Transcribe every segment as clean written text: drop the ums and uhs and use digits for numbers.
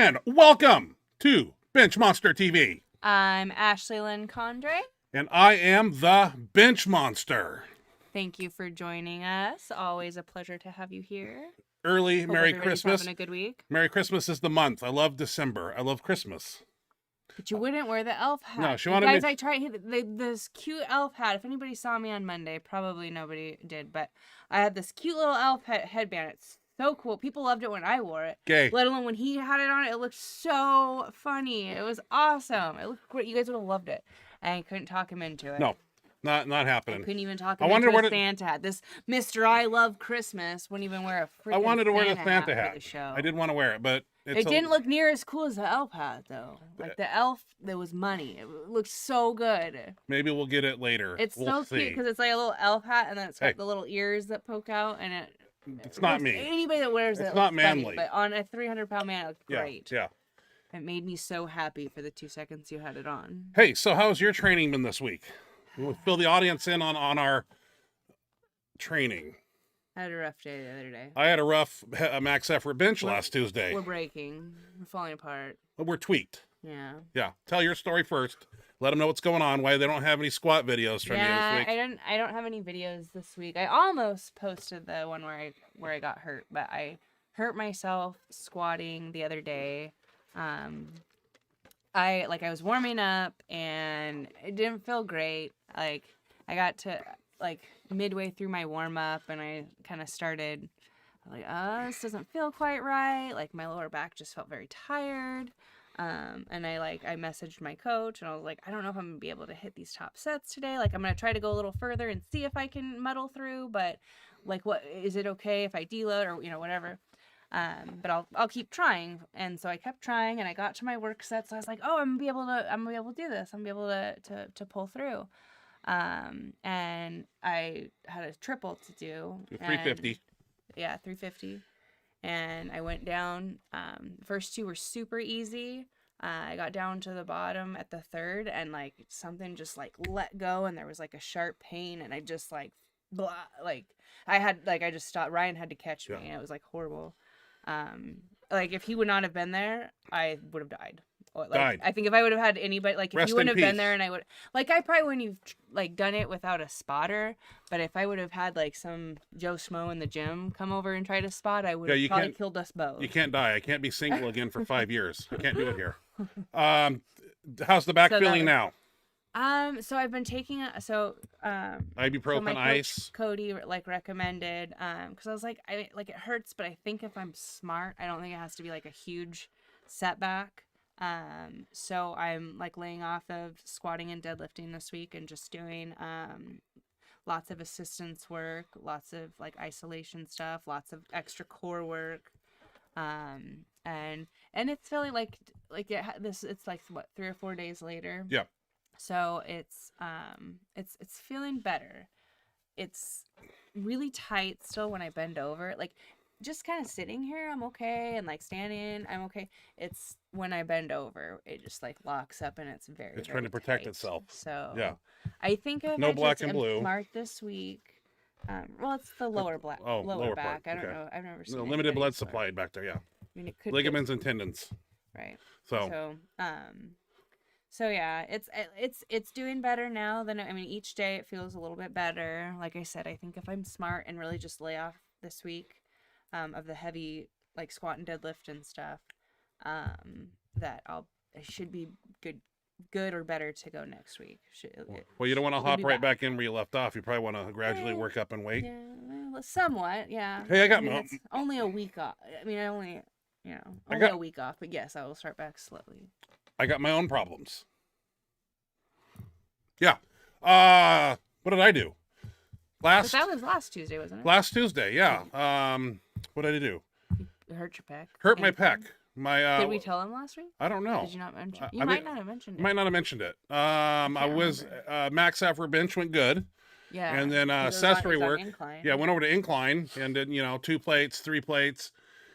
And welcome to Benchmonster TV. I'm Ashley Lynn Condre. And I am the Benchmonster. Thank you for joining us. Always a pleasure to have you here. Early Hope Merry everybody's Christmas. having a good week. Merry Christmas is the month. I love December. I love Christmas. But you wouldn't wear the elf hat. No, she You wanted guys, me- I tried this cute elf hat. If anybody saw me on Monday, probably nobody did, but I had this cute little elf headband. It's so cool. People loved it when I wore it. Gay. Let alone when he had it on, it looked so funny. It was awesome. It looked great. You guys would have loved it. And I couldn't talk him into it. No, not I happening. couldn't even talk I him wondered into what a it- Santa hat. This Mr. I Love Christmas wouldn't even wear a freaking I wanted to wear the Santa for hat. the show. I did want to wear it, but It didn't look near as cool as the elf hat, though. Like the elf, there was money. It looked so good. Maybe we'll get it later. It's we'll so cute because it's like a little elf hat, and then it's got Hey. the little ears that poke out, and It's not looks- me. Anybody that wears It's it, not looks funny, manly. but on a 300-pound man, it looked Yeah, great. yeah. It made me so happy for the 2 seconds you had it on. Hey, so how's your training been this week? We'll fill the audience in on our training. I had a rough day the other day. I had a rough max effort bench last Tuesday. We're breaking. We're falling apart. But we're tweaked. Yeah. Yeah. Tell your story first. Let them know what's going on. Why they don't have any squat videos from you this week. I don't have any videos this week. I almost posted the one where I got hurt, but I hurt myself squatting the other day. I was warming up and it didn't feel great. Like I got to midway through my warm up and I kind of started this doesn't feel quite right. Like my lower back just felt very tired. And I messaged my coach and I was like, I don't know if I'm gonna be able to hit these top sets today. Like I'm gonna try to go a little further and see if I can muddle through, but like, what is it okay if I deload or whatever? But I'll keep trying. And so I kept trying and I got to my work sets. So I was like, oh, I'm gonna be able to do this. I'm gonna be able to pull through. And I had a triple to do. 350. Yeah, 350. And I went down. First two were super easy. I got down to the bottom at the third, and something just let go, and there was a sharp pain, and I just blah, I just stopped. Ryan had to catch me, and it was horrible. If he would not have been there, I would have died. Died. I think if I would have had anybody, if Rest you wouldn't in have been peace. there, and I would, I probably wouldn't have done it without a spotter. But if I would have had some Joe Schmo in the gym come over and try to spot, I would have probably killed us both. You can't die. I can't be single again for 5 years. I can't do it here. How's the back feeling now? So I've been taking Ibuprofen, my coach, ice. Cody recommended because I was it hurts, but I think if I'm smart, I don't think it has to be a huge setback. So I'm laying off of squatting and deadlifting this week and just doing lots of assistance work, lots of isolation stuff, lots of extra core work. And it's feeling it's what, 3 or 4 days later. Yeah. So it's feeling better. It's really tight still when I bend over. Just kind of sitting here, I'm okay, and standing, I'm okay. It's when I bend over, it just locks up, and it's very. It's very trying to protect tight. itself. So Yeah. I think if No I black just and am blue. smart this week. It's the lower back. Oh, lower part. back. I don't Okay. know. I've never seen No, limited anybody blood sore. supply back there. Yeah. I mean, it could Ligaments and tendons. right. So So yeah, it's doing better now than each day it feels a little bit better. Like I said, I think if I'm smart and really just lay off this week of the heavy squat and deadlift and stuff, that I should be good or better to go next week. Well, you don't want to we'll hop be right back. back in where you left off. You probably want to gradually work up and weight. Yeah, well, somewhat, yeah. Hey, I got it's only a week off. Only got- a week off, but yes, I will start back slowly. I got my own problems. Yeah. What did I do? But that was last Tuesday, wasn't it? Last Tuesday, yeah. What did I do? You hurt your pec. Hurt my Ankle. pec. My Did we tell him last week? I don't know. Did you not mention? I You think- might not have mentioned it. Might not have mentioned it. I can't was max effort bench went good. Yeah. And then Because it was accessory on work. Incline. Yeah, went over to Incline and did 2 plates, 3 plates.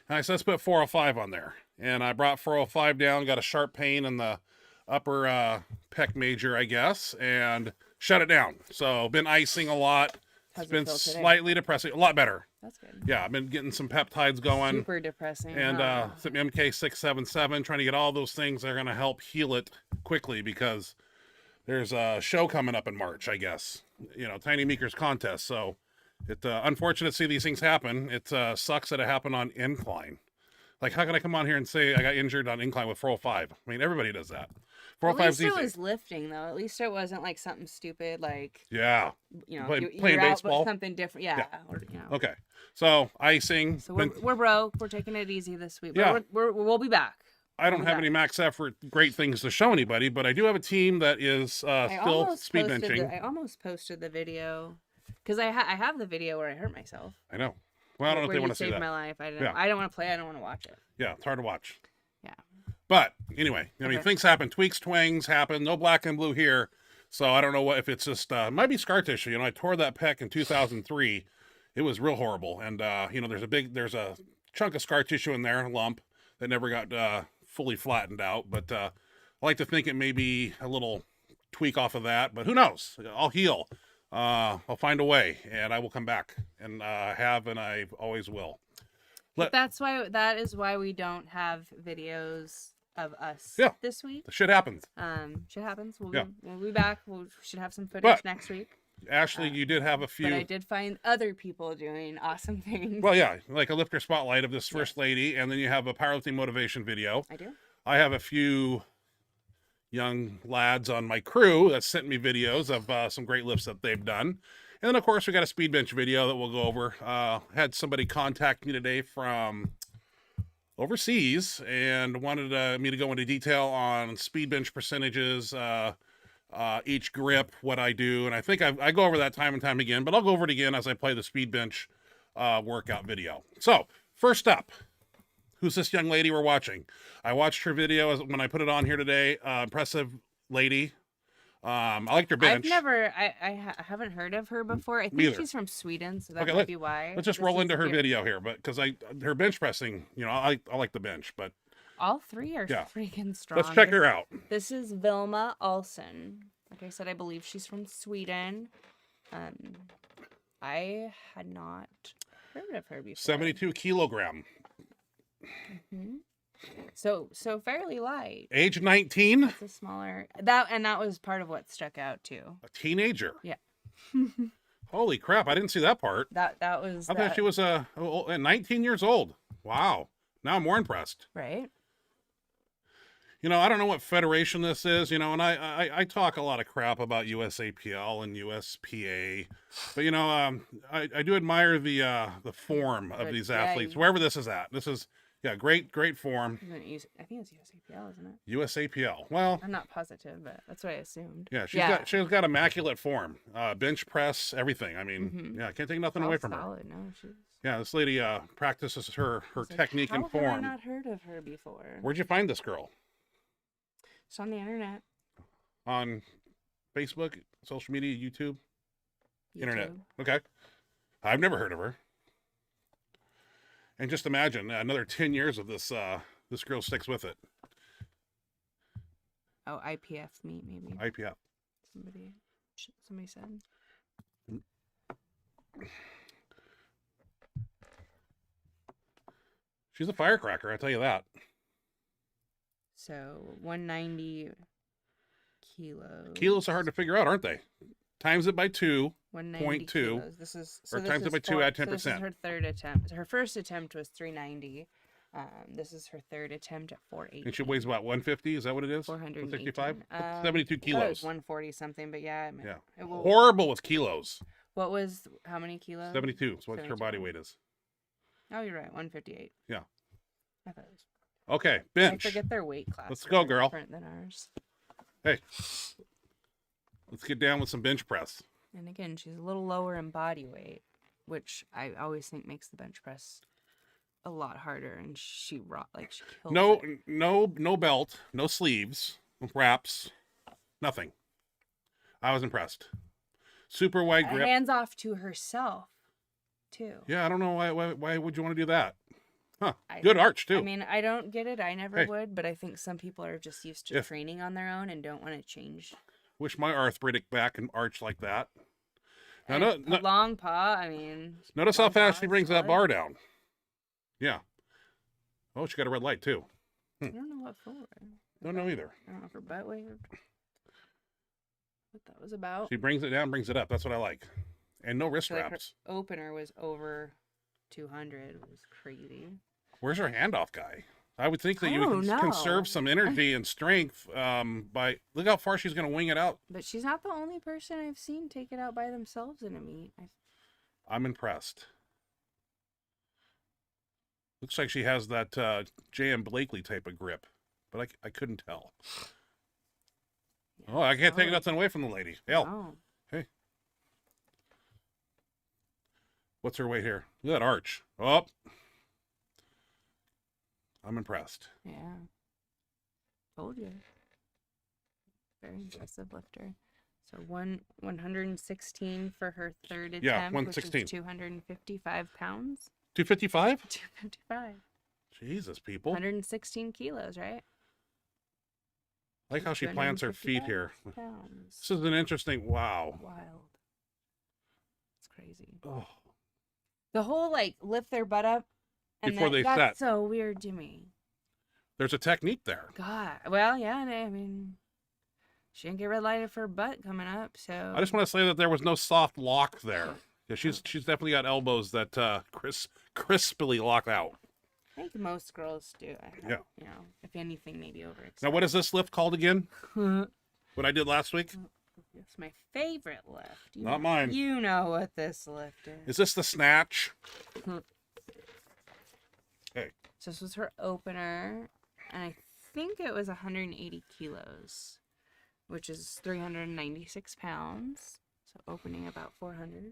And I said, let's put 405 on there. And I brought 405 down, got a sharp pain in the upper pec major, I guess, and shut it down. So been icing a lot. How's It's been it feel today? slightly depressing. A lot better. That's good. Yeah, I've been getting some peptides going. Super depressing. And some MK677, trying to get all those things that are going to help heal it quickly, because there's a show coming up in March, I guess. You know, Tiny Meeker's contest. So it's unfortunate to see these things happen. It sucks that it happened on Incline. Like, how can I come on here and say I got injured on Incline with 405? I mean, everybody does that. At 405 least is it easy. was lifting, though. At least it wasn't like something stupid, like, Yeah. you know, Playing you're out, baseball? but something different. Yeah. Or, you know. Okay. So icing. So we're broke. We're taking it easy this week. But Yeah. we'll be back. I don't have any max effort great things to show anybody, but I do have a team that is still speed benching. I almost posted the video because I have the video where I hurt myself. I know. Well, I don't know if they want to see saved that. my life. I didn't. Yeah. I don't want to play. I don't want to watch it. Yeah, it's hard to watch. Yeah. But anyway, I mean, Okay. things happen. Tweaks, twangs happen. No black and blue here. So I don't know if it's just, it might be scar tissue. You know, I tore that pec in 2003. It was real horrible. And, you know, there's a chunk of scar tissue in there, a lump that never got fully flattened out. But I like to think it may be a little tweak off of that. But who knows? I'll heal. I'll find a way, and I will come back. And have, and I always will. That is why we don't have videos of us this week. The shit happens. Shit happens. We'll be back. We should have some footage But next week. Ashley, you did have a few. But I did find other people doing awesome things. Well, yeah, like a lifter spotlight of this first lady, and then you have a powerlifting motivation video. I do. I have a few young lads on my crew that sent me videos of some great lifts that they've done. And then, of course, we got a speed bench video that we'll go over. Had somebody contact me today from overseas and wanted me to go into detail on speed bench percentages, each grip, what I do. And I think I go over that time and time again, but I'll go over it again as I play the speed bench workout video. So, first up, who's this young lady we're watching? I watched her video when I put it on here today. Impressive lady. I liked her bench. I haven't heard of her before. I think she's from Sweden, so that might be why. Let's just roll into her video here, but because her bench pressing, you know, I like the bench, but all three are freaking strong. Let's check her out. This is Vilma Olsen. Like I said, I believe she's from Sweden. I had not heard of her before. 72 kilogram. Mm-hmm. So fairly light. Age 19. It's a smaller that was part of what stuck out too. A teenager. Yeah. Holy crap! I didn't see that part. That was. I thought she was 19 years old. Wow. Now I'm more impressed. Right. You know, I don't know what federation this is. You know, and I talk a lot of crap about USAPL and USPA, but you know, I do admire the form of these athletes wherever this is at. This is. Yeah, great form. I think it's USAPL, isn't it? USAPL. Well, I'm not positive, but that's what I assumed. Yeah, she's got immaculate form. Bench press, everything. I mean, I can't take nothing away from her. No, she's... Yeah, this lady practices her technique and form. How have I not heard of her before? Where'd you find this girl? It's on the internet. On Facebook, social media, YouTube? Internet. Okay. I've never heard of her. And just imagine another 10 years of this girl sticks with it. Oh, IPF meet maybe. IPF. Somebody said. She's a firecracker, I tell you that. So 190 kilos. Kilos are hard to figure out, aren't they? Times it by 2.2. 190 This is times it by 2, add 10%. This is her third attempt. Her first attempt was 390. This is her third attempt at 480. And she weighs about 150. Is that what it is? 465. 72 kilos. It was 140 something, but yeah. Horrible with kilos. How many kilos? 72. So what her body weight is. Oh, you're right. 158. Yeah. I thought it was. Okay, bench. I forget their weight class. Let's go, girl. Different than ours. Hey. Let's get down with some bench press. And again, she's a little lower in body weight, which I always think makes the bench press a lot harder. And she kills it. No belt, no sleeves, wraps, nothing. I was impressed. Super wide grip. Hands off to herself, too. Yeah, I don't know why would you want to do that? Huh? Good arch too. I mean, I don't get it. I never would, but I think some people are just used to training on their own and don't want to change. Wish my arthritic back can arch like that. Now, And a long paw. I mean, notice how long fast paw she is brings that solid. bar down. Yeah. Oh, she got a red light too. I don't know what for. Don't know either. I don't know if her butt waved. What that was about. She brings it down, brings it up. That's what I like. And no wrist So, like, her wraps. opener was over 200. It was crazy. Where's her handoff guy? I would think that you Oh, would no. conserve some energy and strength by look how far she's going to wing it out. But she's not the only person I've seen take it out by themselves in a meet. I'm impressed. Looks like she has that J.M. Blakely type of grip, but I couldn't tell. Yeah, Oh, I can't take solid. nothing away from the lady. Hell, Oh. hey. What's her weight here? Look at that arch. Oh. I'm impressed. Yeah. Told you. Very impressive lifter. So 116 for her third attempt, Yeah, which 116. is 255 pounds. 255? 255. Jesus, people. 116 kilos, right? I like how she plants her feet here. Pounds. This is an interesting, wow. Wild. It's crazy. Oh. The whole like lift their butt up and Before then, they that's set. so weird to me. There's a technique there. God. Well, yeah, I mean, she didn't get red lighted for her butt coming up, so I just want to say that there was no soft lock there. Yeah, she's definitely got elbows that crisply lock out. I think most girls do. Yeah. You know, if anything, maybe over. Now, what is this lift called again? What I did last week? It's my favorite lift. Not mine. You know what this lift is. Is this the snatch? Hey. So this was her opener, and I think it was 180 kilos, which is 396 pounds. So opening about 400.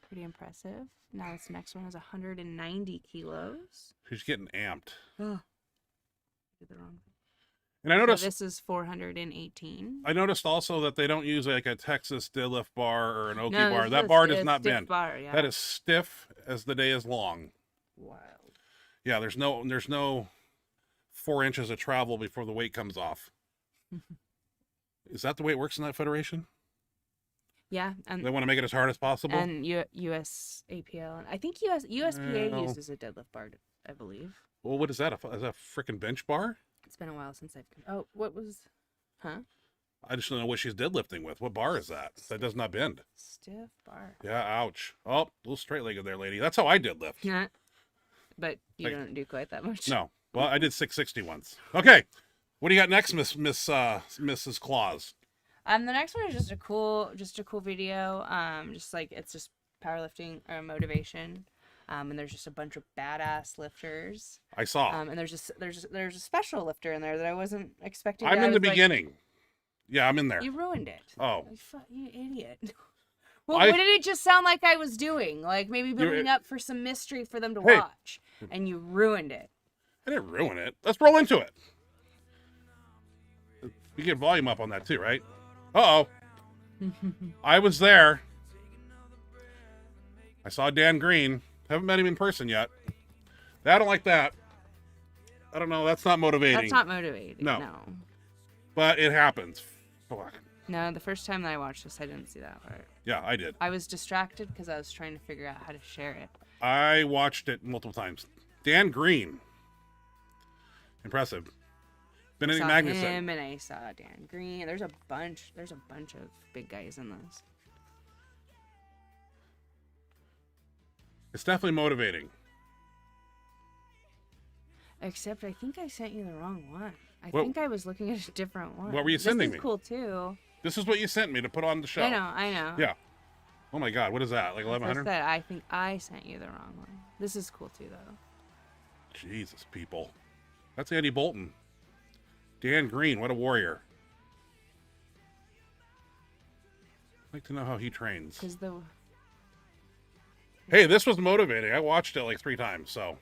Pretty impressive. Now this next one is 190 kilos. She's getting amped. Oh, did the wrong thing. And I noticed So this is 418. I noticed also that they don't use like a Texas deadlift bar or an Oki No, bar. this That is bar a does not stiff bend. bar, yeah. That is stiff as the day is long. Wild. Yeah, there's no 4 inches of travel before the weight comes off. Is that the way it works in that federation? Yeah, and They want to make it as hard as possible. and US APL, and I think USPA Well- uses a deadlift bar, I believe. Well, what is that? Is that a freaking bench bar? It's been a while since I've. Oh, what was? Huh? I just don't know what she's deadlifting with. What bar is that? That does not bend. Stiff bar. Yeah, ouch. Oh, a little straight-legged there, lady. That's how I deadlift. Yeah. But you Like- don't do quite that much. No. Well, I did 660 once. Okay. What do you got next, Mrs. Claus? The next one is just a cool video. Just like it's just powerlifting or motivation. And there's just a bunch of badass lifters. I saw. And there's a special lifter in there that I wasn't expecting. I'm I in the was like, beginning. Yeah, I'm in there. You ruined it. Oh. You idiot. Well, I- what did it just sound like I was doing? Like maybe building up for some mystery for them to Hey. watch, and you ruined it. I didn't ruin it. Let's roll into it. We get volume up on that too, right? Uh-oh. I was there. I saw Dan Green. Haven't met him in person yet. I don't like that. I don't know. That's not motivating. That's not motivating. No. No. But it happens. Fuck. No, the first time that I watched this, I didn't see that part. Yeah, I did. I was distracted because I was trying to figure out how to share it. I watched it multiple times. Dan Green. Impressive. I Benedict saw Magnuson. him and I saw Dan Green. There's a bunch of big guys in this. It's definitely motivating. Except I think I sent you the wrong one. I Well- think I was looking at a different one. What were you sending This me? is cool too. This is what you sent me to put on the show. I know. Yeah. Oh my God, what is that? Like As I 1100? said, I think I sent you the wrong one. This is cool too, though. Jesus, people. That's Andy Bolton. Dan Green, what a warrior. I'd like to know how he trains. Because the Hey, this was motivating. I watched it like 3 times, so.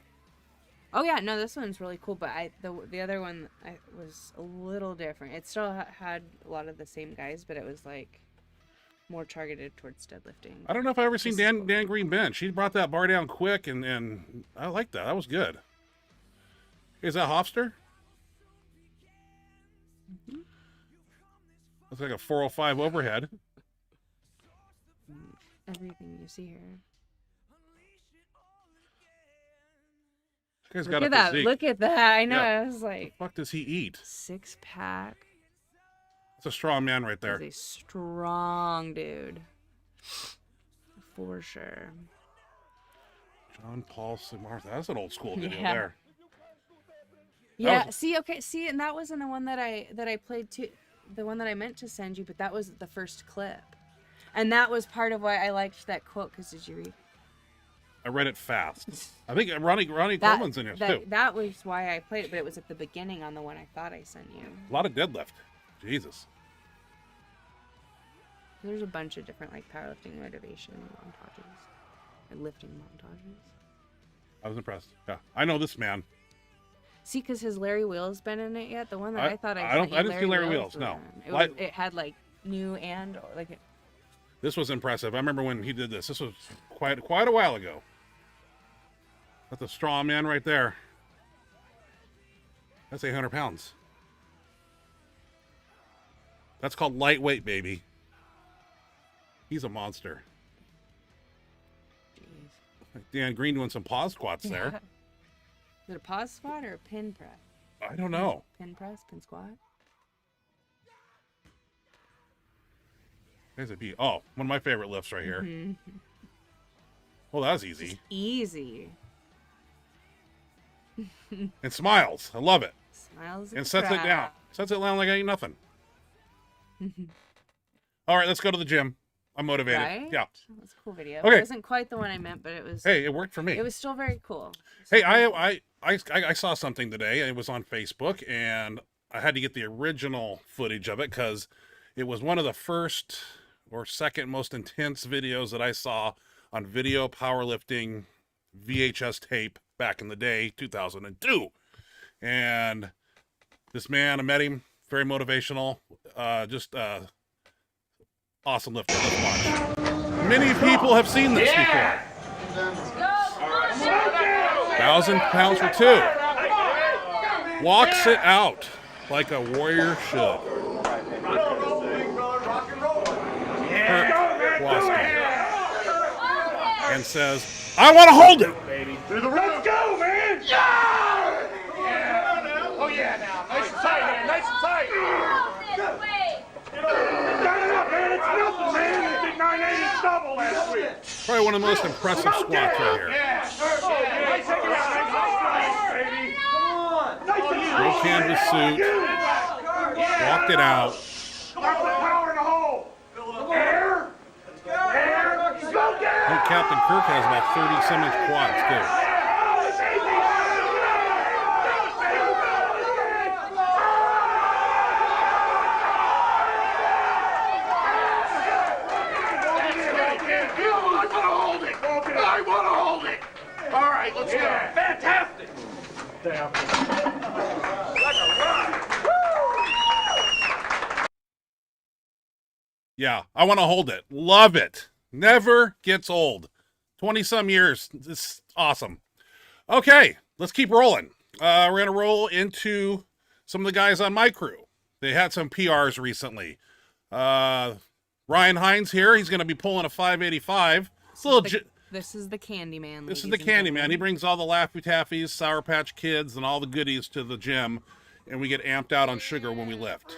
oh yeah, no, this one's really cool. But the other one was a little different. It still had a lot of the same guys, but it was like more targeted towards deadlifting. I don't know if I ever seen This is cool. Dan Green bench. He brought that bar down quick, and I like that. That was good. Is that Hofster? Looks like a 405 overhead. everything you see here. This guy's Look got at a that. physique. Look at that. I know. Yeah. I was like, What the fuck does he eat? 6-pack. It's a strong man right there. He's a strong dude. For sure. John Paul Sigmar. That's an old school video Yeah. there. Yeah. was- See, and that wasn't the one that I played too. The one that I meant to send you, but that was the first clip, and that was part of why I liked that quote. Because did you read? I read it fast. I think Ronnie Coleman's in here too. That was why I played it, but it was at the beginning on the one I thought I sent you. A lot of deadlift. Jesus. There's a bunch of different like powerlifting motivation montages, and lifting montages. I was impressed. Yeah, I know this man. See, because has Larry Wheels been in it yet? The one that I thought I don't. sent you, I didn't see Larry Wheels. was No. in. It had like new and like. This was impressive. I remember when he did this. This was quite a while ago. That's a strong man right there. That's 800 pounds. That's called lightweight, baby. He's a monster. Jeez. Dan Green doing some pause squats there. Yeah. Is it a pause squat or a pin press? I don't know. Pin press, pin squat. There's a B. Oh, one of my favorite lifts right here. Mm-hmm. Well, that was easy. Easy. And smiles. I love it. Smiles. And sets it down. Sets it down like I ain't nothing. All right, let's go to the gym. I'm motivated. Right? Yeah. That's a cool video. Okay. It wasn't quite the one I meant, but it was. Hey, it worked for me. It was still very cool. Hey, I saw something today. It was on Facebook, and I had to get the original footage of it because it was one of the first or second most intense videos that I saw on video powerlifting VHS tape back in the day, 2002. And this man, I met him, very motivational, just awesome lifter. Let's watch. Many people have seen this before. 1,000 pounds for 2. Walks it out like a warrior should. Kurt Waske. And says, I want to hold it. Let's go, man! Yeah! Oh yeah, now. Nice and tight, man. Nice and tight. Got it up, man. It's nothing, man. They did 980 double last week. Probably one of the most impressive squats right here. Yeah. Nice take it out. Nice, baby. Come on. Nice. Full canvas suit. Walked it out. Start the power in the hole. Air. Air. Go get it. I think Captain Kirk has about 30-some-inch quads, too. I want to hold it. All right, let's go. Fantastic. Yeah, I want to hold it. Love it. Never gets old. 20-some years. It's awesome. Okay, let's keep rolling. We're going to roll into some of the guys on my crew. They had some PRs recently. Ryan Hines here. He's going to be pulling a 585. It's a little... This is the Candyman. This is the Candyman. He brings all the Laffy Taffies, Sour Patch Kids, and all the goodies to the gym, and we get amped out on sugar when we lift.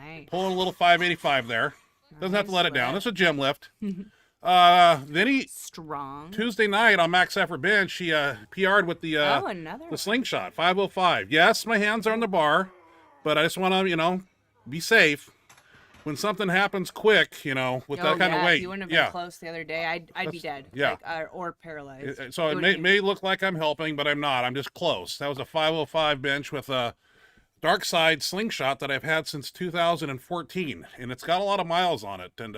Nice. Pulling a little 585 there. Doesn't have to let it down. It's a gym lift. Then he Strong. Tuesday night on Max Effort Bench, he PR'd with the Another the slingshot 505. Yes, my hands are on the bar, but I just want to be safe. When something happens quick, with that kind of weight, if you wouldn't have been close the other day, I'd be dead. Yeah. Or paralyzed. So it may look like I'm helping, but I'm not. I'm just close. That was a 505 bench with a dark side slingshot that I've had since 2014, and it's got a lot of miles on it. And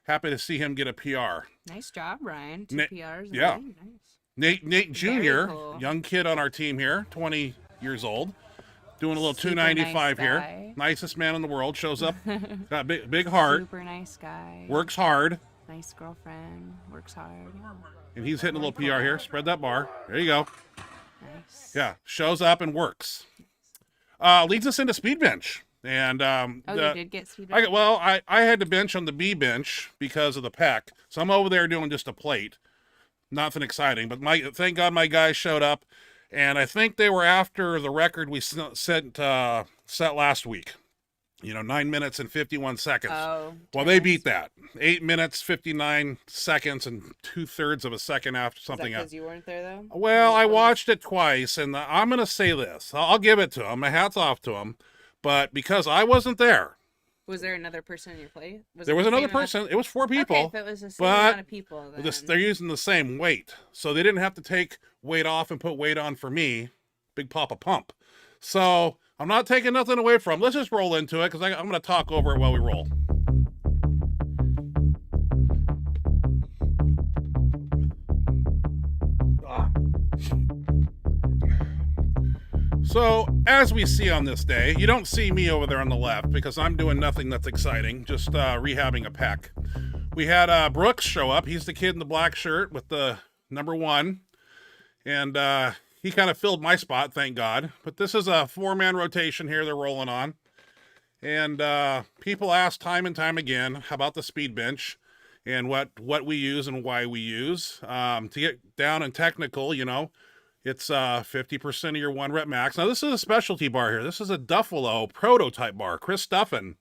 happy to see him get a PR. Nice job, Ryan. 2 PRs. Yeah. Nice. Nate Jr., cool. young kid on our team here, 20 years old. Doing a little Super 295 nice here. guy. Nicest man in the world. Shows up. Got big heart. Super nice guy. Works hard. Nice girlfriend. Works hard. Yeah. And he's hitting a little PR here. Spread that bar. There you go. Nice. Yeah. Shows up and works. Leads us into speed bench. And Oh, you did get speed bench? I had to bench on the B bench because of the pec. So I'm over there doing just a plate. Nothing exciting, but thank God my guys showed up, and I think they were after the record we set last week. 9 minutes and 51 seconds. Oh. Well, they beat that. 8 minutes, 59 seconds, and 2/3 of a second after something else. Because you weren't there, though? Well, I watched it twice, and I'm going to say this. I'll give it to them. My hat's off to them. But because I wasn't there. Was there another person in your plate? There was another person. It was 4 people. Okay, if it was the same amount of people, then... They're using the same weight. So they didn't have to take weight off and put weight on for me. Big Papa Pump. So I'm not taking nothing away from them. Let's just roll into it because I'm going to talk over it while we roll. So, as we see on this day, you don't see me over there on the left because I'm doing nothing that's exciting, just rehabbing a pec. We had Brooks show up. He's the kid in the black shirt with the number 1. And he kind of filled my spot, thank God. But this is a 4-man rotation here they're rolling on. And people ask time and time again about the speed bench and what we use and why we use. To get down and technical, it's 50% of your 1 rep max. Now, this is a specialty bar here. This is a Duffalo Prototype Bar. Chris Duffin.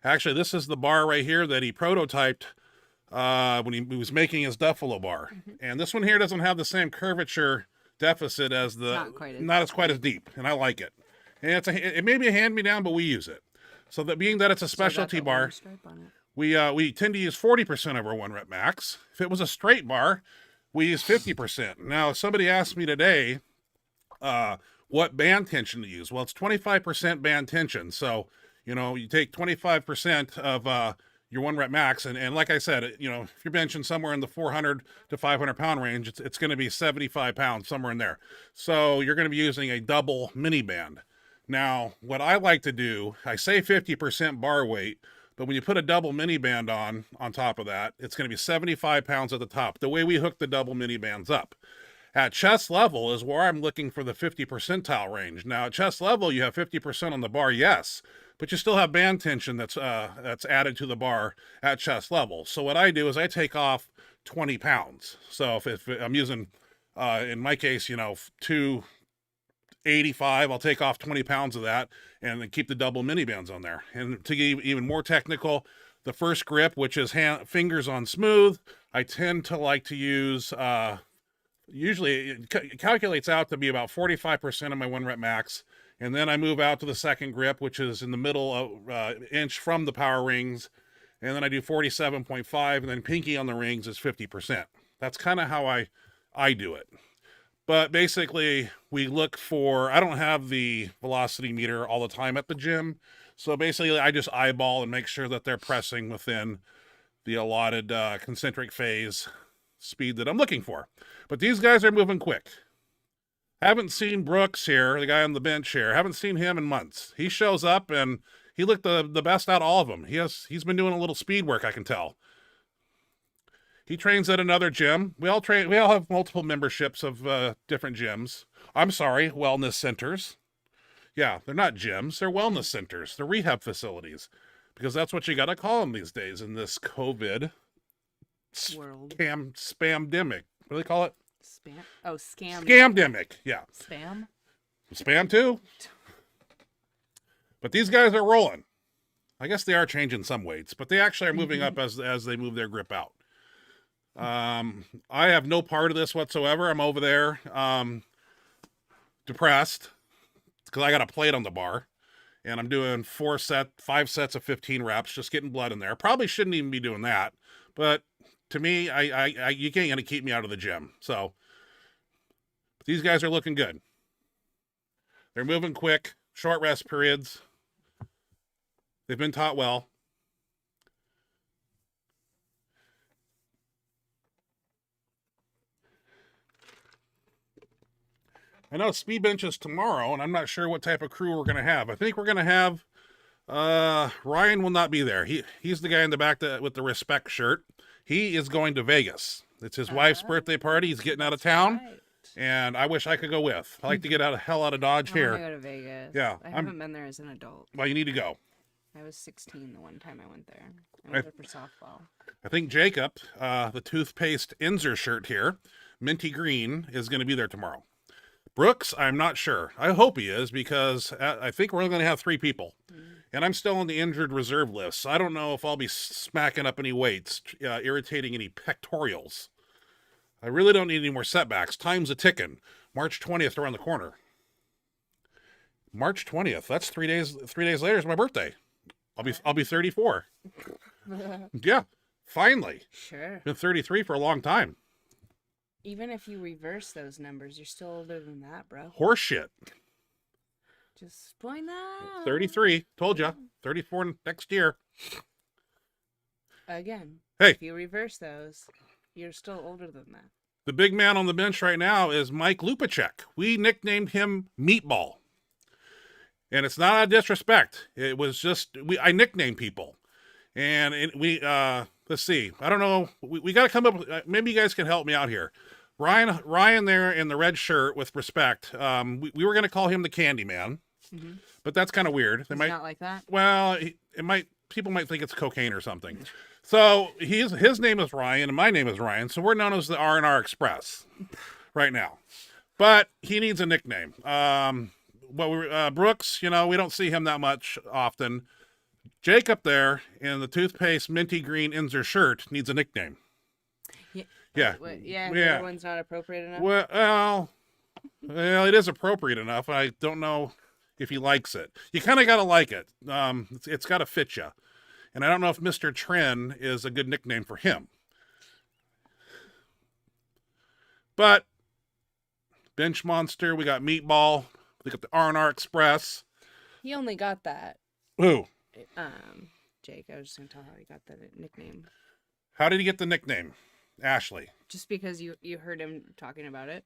Actually, this is the bar right here that he prototyped when he was making his Duffalo bar. Mm-hmm. And this one here doesn't have the same curvature deficit as not quite as deep. And I like it. And it may be a hand-me-down, but we use it. So that being that it's a specialty bar, we tend to use 40% of our 1 rep max. If it was a straight bar, we use 50%. Now, somebody asked me today what band tension to use. Well, it's 25% band tension. So, you take 25% of your 1 rep max. And like I said, if you're benching somewhere in the 400 to 500 pound range, it's going to be 75 pounds, somewhere in there. So you're going to be using a double mini band. Now, what I like to do, I say 50% bar weight, but when you put a double mini band on top of that, it's going to be 75 pounds at the top, the way we hook the double mini bands up. At chest level is where I'm looking for the 50 percentile range. Now, at chest level, you have 50% on the bar, yes, but you still have band tension that's added to the bar at chest level. So what I do is I take off 20 pounds. So if I'm using, in my case, 285, I'll take off 20 pounds of that and then keep the double mini bands on there. And to get even more technical, the first grip, which is fingers on smooth, I tend to like to use, usually it calculates out to be about 45% of my 1 rep max. And then I move out to the second grip, which is in the middle inch from the power rings. And then I do 47.5, and then pinky on the rings is 50%. That's kind of how I do it. But basically, we look for, I don't have the velocity meter all the time at the gym. So basically, I just eyeball and make sure that they're pressing within the allotted concentric phase speed that I'm looking for. But these guys are moving quick. Haven't seen Brooks here, the guy on the bench here. Haven't seen him in months. He shows up and he looked the best out of all of them. He's been doing a little speed work, I can tell. He trains at another gym. We all have multiple memberships of different gyms. I'm sorry, wellness centers. Yeah, they're not gyms. They're wellness centers. They're rehab facilities. Because that's what you got to call them these days in this COVID world. Spamdemic. What do they call it? Spam? Oh, scam. Scamdemic, yeah. Spam? Spam too. But these guys are rolling. I guess they are changing some weights, but they actually are moving up as they move their grip out. I have no part of this whatsoever. I'm over there depressed because I got a plate on the bar and I'm doing 5 sets of 15 reps, just getting blood in there. Probably shouldn't even be doing that, but to me, you can't gonna keep me out of the gym. So these guys are looking good. They're moving quick, short rest periods. They've been taught well. I know speed bench is tomorrow, and I'm not sure what type of crew we're going to have. I think we're going to have, Ryan will not be there. He's the guy in the back with the respect shirt. He is going to Vegas. It's his wife's birthday party. He's getting out of town. Right. And I wish I could go with. I like to get hell out of Dodge I want to here. go to Vegas. Yeah, I haven't been there as an adult. Well, you need to go. I was 16 the one time I went there. I went there for softball. I think Jacob, the toothpaste Inzer shirt here, minty green, is going to be there tomorrow. Brooks, I'm not sure. I hope he is, because I think we're only going to have 3 people. And I'm still on the injured reserve list, so I don't know if I'll be smacking up any weights, irritating any pectorials. I really don't need any more setbacks. Time's a ticking. March 20th around the corner. March 20th. That's 3 days. 3 days later is my birthday. I'll be 34. Yeah, finally. Sure. Been 33 for a long time. Even if you reverse those numbers, you're still older than that, bro. Horse shit. Just point that out. 33. Told ya. 34 next year. Again. Hey. If you reverse those, you're still older than that. The big man on the bench right now is Mike Lupicek. We nicknamed him Meatball. And it's not a disrespect. It was just, I nickname people. And let's see. I don't know. We got to come up with, maybe you guys can help me out here. Ryan there in the red shirt, with respect. We were going to call him the Candy Man. Mm-hmm. But that's kind of weird. They might not like that? Well, people might think it's cocaine or something. So his name is Ryan and my name is Ryan. So we're known as the R&R Express right now. But he needs a nickname. Brooks, we don't see him that much often. Jake up there in the toothpaste minty green Inzer shirt needs a nickname. Yeah. The other one's not appropriate enough? Well, it is appropriate enough. I don't know if he likes it. You kind of got to like it. It's got to fit you. And I don't know if Mr. Tren is a good nickname for him. But Benchmonster, we got Meatball, we got the R&R Express. He only got that. Who? Jake. I was just going to tell how he got that nickname. How did he get the nickname? Ashley. Just because you heard him talking about it?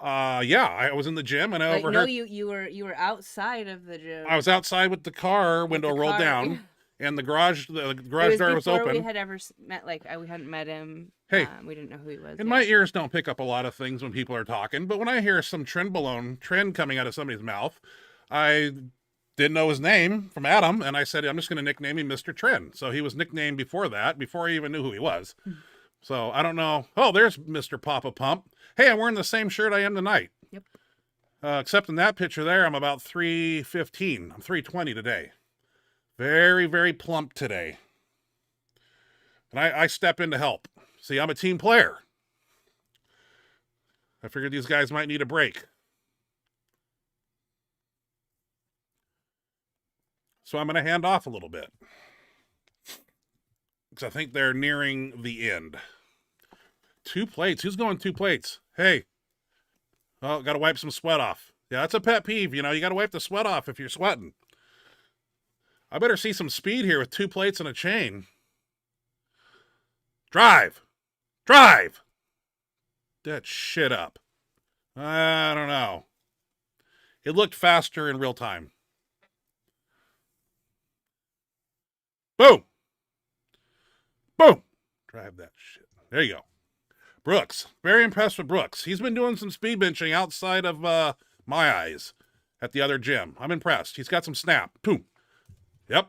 Yeah, I was in the gym and I overheard. No, you were outside of the gym. I was outside with the car window rolled down, and the garage door was open. We had ever met, we hadn't met him. Hey, we didn't know who he was. And my ears don't pick up a lot of things when people are talking, but when I hear some trend coming out of somebody's mouth, I didn't know his name from Adam, and I said, I'm just going to nickname him Mr. Tren. So he was nicknamed before that, before I even knew who he was. So I don't know. Oh, there's Mr. Papa Pump. Hey, I'm wearing the same shirt I am tonight. Yep. Except in that picture there, I'm about 315. I'm 320 today. Very, very plump today. And I step in to help. See, I'm a team player. I figured these guys might need a break. So I'm going to hand off a little bit. Because I think they're nearing the end. 2 plates. Who's going 2 plates? Hey. Oh, got to wipe some sweat off. Yeah, that's a pet peeve. You got to wipe the sweat off if you're sweating. I better see some speed here with 2 plates and a chain. Drive. Drive. That shit up. I don't know. It looked faster in real time. Boom. Boom. Drive that shit. There you go. Brooks. Very impressed with Brooks. He's been doing some speed benching outside of my eyes at the other gym. I'm impressed. He's got some snap. Boom. Yep.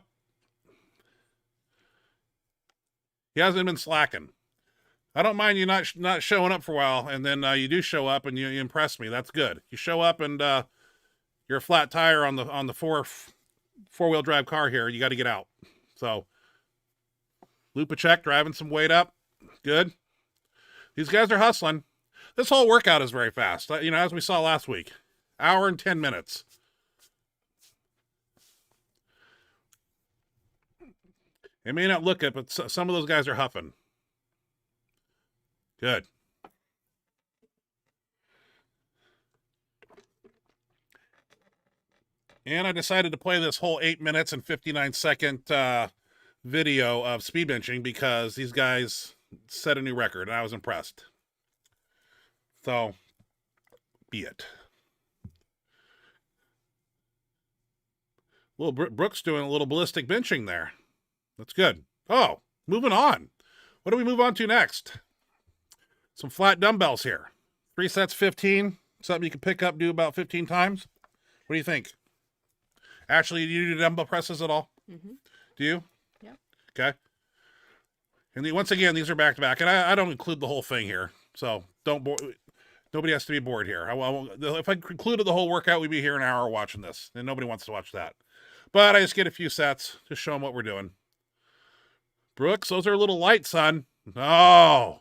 He hasn't been slacking. I don't mind you not showing up for a while, and then you do show up and you impress me. That's good. You show up and you're a flat tire on the four-wheel drive car here. You got to get out. So Lupicek driving some weight up. Good. These guys are hustling. This whole workout is very fast. As we saw last week. Hour and 10 minutes. It may not look it, but some of those guys are huffing. Good. And I decided to play this whole 8 minutes and 59-second video of speed benching because these guys set a new record, and I was impressed. So, be it. Little Brooks doing a little ballistic benching there. That's good. Oh, moving on. What do we move on to next? Some flat dumbbells here. 3 sets, 15. Something you can pick up, do about 15 times. What do you think? Ashley, do you do dumbbell presses at all? Mm-hmm. Do you? Yep. Okay. And once again, these are back to back, and I don't include the whole thing here, so nobody has to be bored here. If I concluded the whole workout, we'd be here an hour watching this, and nobody wants to watch that. But I just get a few sets, just show them what we're doing. Brooks, those are a little light, son. No.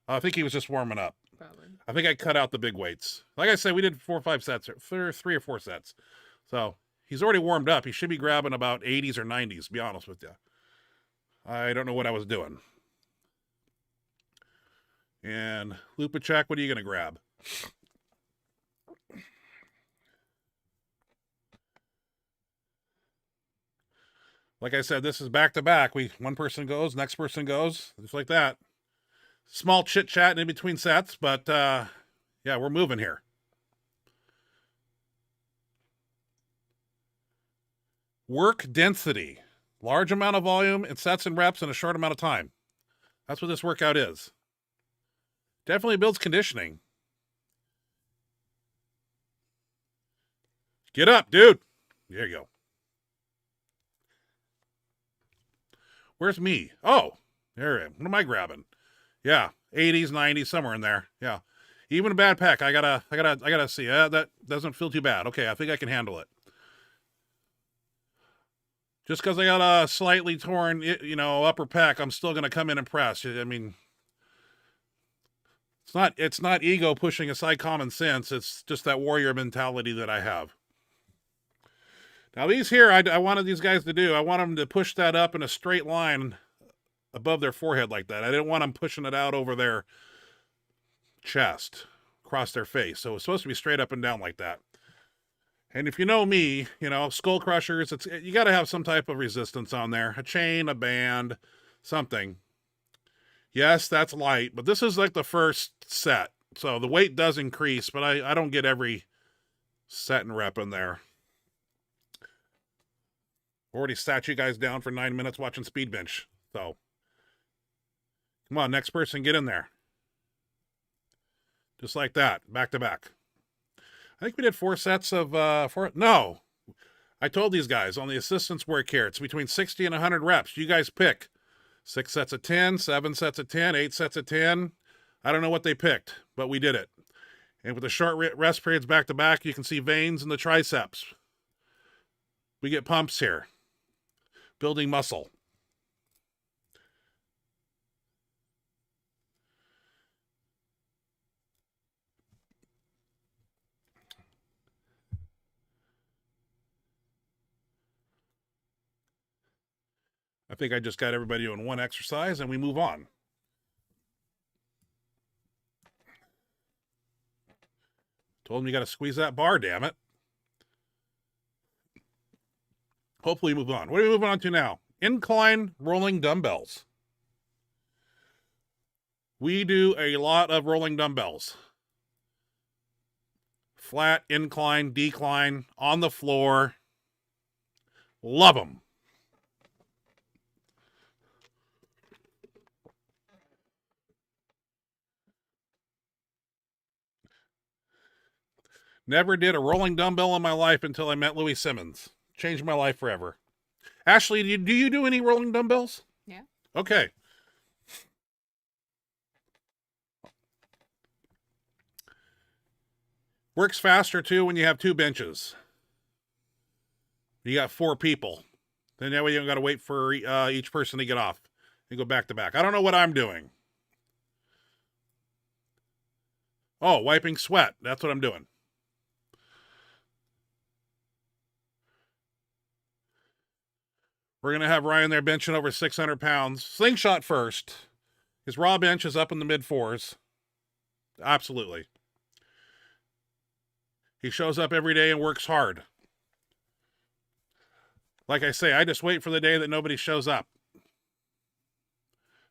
I think he was just warming up. Probably. I think I cut out the big weights. Like I said, we did 4 or 5 sets, or 3 or 4 sets. So he's already warmed up. He should be grabbing about 80s or 90s, to be honest with you. I don't know what I was doing. And Lupicek, what are you going to grab? Like I said, this is back to back. One person goes, next person goes, just like that. Small chit chat in between sets, but yeah, we're moving here. Work density, large amount of volume in sets and reps in a short amount of time. That's what this workout is. Definitely builds conditioning. Get up, dude. There you go. Where's me? Oh, there I am. What am I grabbing? Yeah, 80s, 90s, somewhere in there. Yeah. Even a bad pec, I gotta see. That doesn't feel too bad. Okay, I think I can handle it. Just because I got a slightly torn, upper pec, I'm still gonna come in and press. I mean, it's not ego pushing aside common sense. It's just that warrior mentality that I have. Now these here, I wanted these guys to do. I want them to push that up in a straight line above their forehead like that. I didn't want them pushing it out over their chest, across their face. So it's supposed to be straight up and down like that. And if you know me, skull crushers, you got to have some type of resistance on there. A chain, a band, something. Yes, that's light, but this is like the first set. So the weight does increase, but I don't get every set and rep in there. Already sat you guys down for 9 minutes watching speed bench. So come on, next person, get in there. Just like that, back to back. I think we did 4 sets of, no. I told these guys on the assistance work here, it's between 60 and 100 reps. You guys pick 6 sets of 10, 7 sets of 10, 8 sets of 10. I don't know what they picked, but we did it. And with the short rest periods back to back, you can see veins in the triceps. We get pumps here. Building muscle. I think I just got everybody doing one exercise and we move on. Told him you got to squeeze that bar, damn it. Hopefully move on. What are we moving on to now? Incline rolling dumbbells. We do a lot of rolling dumbbells. Flat, incline, decline, on the floor. Love them. Never did a rolling dumbbell in my life until I met Louis Simmons. Changed my life forever. Ashley, do you do any rolling dumbbells? Yeah. Okay. Works faster too when you have 2 benches. You got 4 people. Then that way you don't got to wait for each person to get off. You go back to back. I don't know what I'm doing. Oh, wiping sweat. That's what I'm doing. We're going to have Ryan there benching over 600 pounds. Slingshot first. His raw bench is up in the mid-4s. Absolutely. He shows up every day and works hard. Like I say, I just wait for the day that nobody shows up.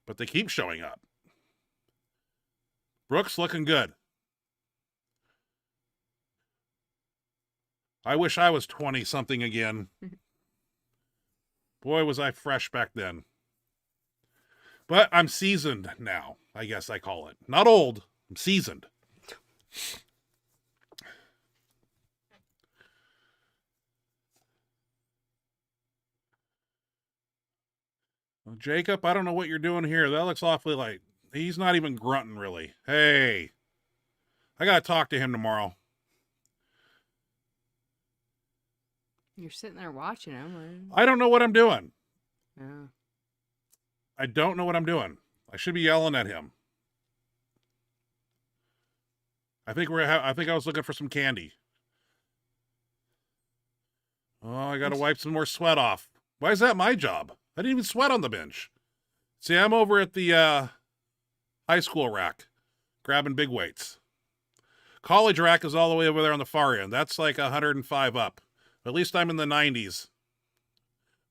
But they keep showing up. Brooks looking good. I wish I was 20-something again. Boy, was I fresh back then. But I'm seasoned now, I guess I call it. Not old, I'm seasoned. Well, Jacob, I don't know what you're doing here. That looks awfully like he's not even grunting, really. Hey, I got to talk to him tomorrow. You're sitting there watching him. I don't know what I'm doing. Yeah. I don't know what I'm doing. I should be yelling at him. I think I was looking for some candy. Oh, I got to wipe some more sweat off. Why is that my job? I didn't even sweat on the bench. See, I'm over at the high school rack, grabbing big weights. College rack is all the way over there on the far end. That's like 105 up. At least I'm in the 90s.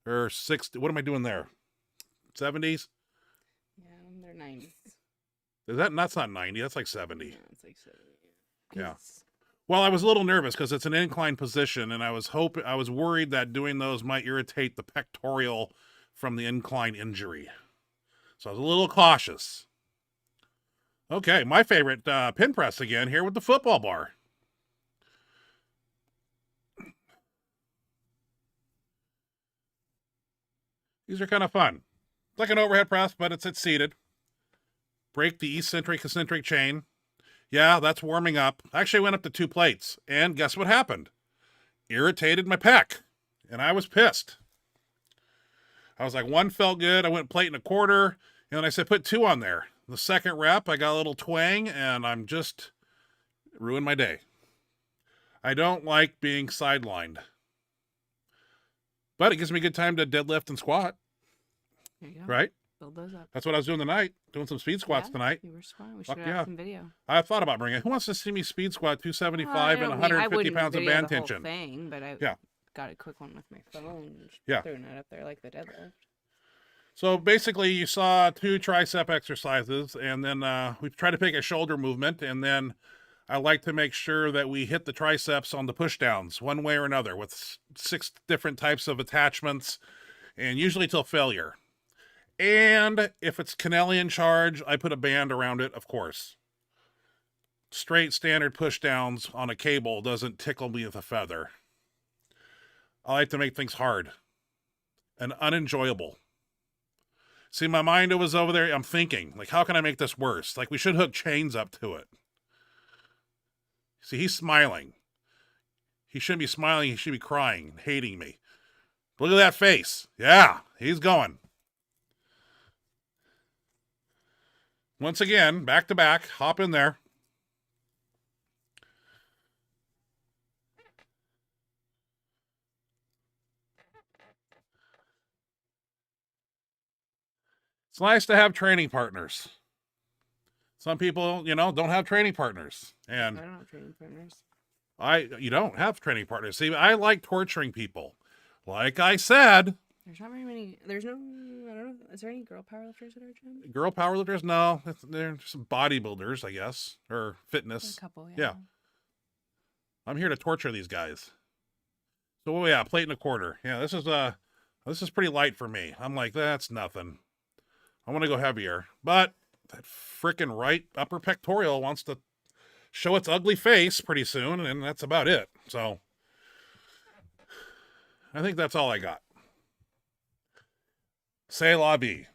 Or 60. What am I doing there? 70s? Yeah, they're 90s. That's not 90. That's like 70. Yeah, it's like 70. Yeah. Well, I was a little nervous because it's an incline position, and I was worried that doing those might irritate the pectoral from the incline injury. So I was a little cautious. Okay, my favorite pin press again here with the football bar. These are kind of fun. It's like an overhead press, but it's seated. Break the eccentric chain. Yeah, that's warming up. I actually went up to 2 plates, and guess what happened? Irritated my pec, and I was pissed. I was like, 1 felt good. I went plate and a quarter, and then I said, put 2 on there. The second rep, I got a little twang, and I'm just ruined my day. I don't like being sidelined. But it gives me a good time to deadlift and squat. There you go. Right? Build those up. That's what I was doing tonight. Doing some speed squats tonight. You were squatting. We Fuck should yeah. have some video. I thought about bringing it. Who wants to see me speed squat 275 and 150 pounds of band tension? Thing, but I got a quick one with my phone. Yeah. Throwing it up there like the deadlift. So basically, you saw 2 tricep exercises, and then we try to pick a shoulder movement, and then I like to make sure that we hit the triceps on the push downs one way or another with 6 different types of attachments, and usually till failure. And if it's Kennelly in charge, I put a band around it, of course. Straight standard push downs on a cable doesn't tickle me with a feather. I like to make things hard and unenjoyable. See, my mind was over there. I'm thinking, like, how can I make this worse? Like, we should hook chains up to it. See, he's smiling. He shouldn't be smiling. He should be crying, hating me. Look at that face. Yeah, he's going. Once again, back to back, hop in there. It's nice to have training partners. Some people, don't have training partners. And I don't have training partners. you don't have training partners. See, I like torturing people. Like I said. There's not very many. There's no. I don't know. Is there any girl powerlifters at our gym? Girl powerlifters? No. They're some bodybuilders, I guess. Or fitness. A couple, Yeah. I'm here to torture these guys. So, yeah, plate and a quarter. Yeah, this is pretty light for me. I'm like, that's nothing. I want to go heavier. But that frickin' right upper pectoral wants to show its ugly face pretty soon, and that's about it. So, I think that's all I got. C'est la vie.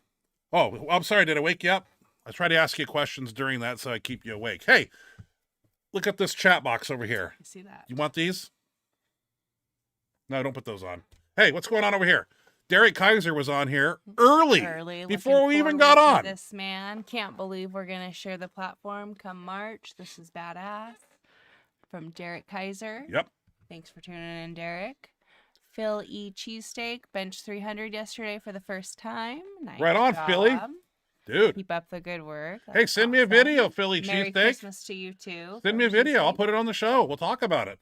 Oh, I'm sorry. Did I wake you up? I try to ask you questions during that so I keep you awake. Hey, look at this chat box over here. I see that. You want these? No, don't put those on. Hey, what's going on over here? Derek Kaiser was on here early before we even got on. This man. Can't believe we're going to share the platform come March. This is badass. From Derek Kaiser. Yep. Thanks for tuning in, Derek. Phil E. Cheesesteak, bench 300 yesterday for the first time. Nice Right on, job. Philly. Dude. Keep up the good work. Hey, send me a video, Philly Merry Cheesesteak. Christmas to you, too. Send me a video. I'll put it on the show. We'll talk about it.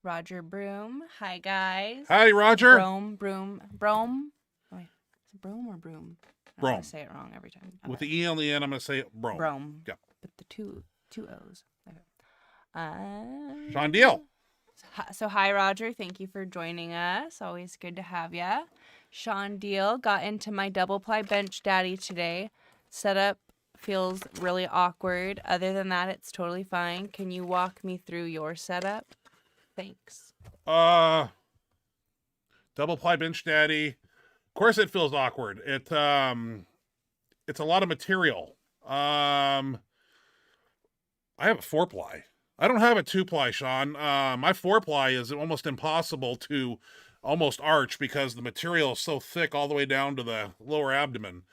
Roger Broom. Hi, guys. Hi, Roger. Broom. Wait, is it Broom or Broom? I'm Broom. going to say it wrong every time. With the E on the end, I'm going to say Broom. Broom. Yeah. But the two O's. Okay. Sean Deal. So hi, Roger. Thank you for joining us. Always good to have you. Sean Deal got into my double ply bench daddy today. Set up feels really awkward. Other than that, it's totally fine. Can you walk me through your setup? Thanks. Double ply bench daddy. Of course it feels awkward. It's a lot of material. I have a 4-ply. I don't have a 2-ply, Sean. My 4-ply is almost impossible to almost arch because the material is so thick all the way down to the lower abdomen.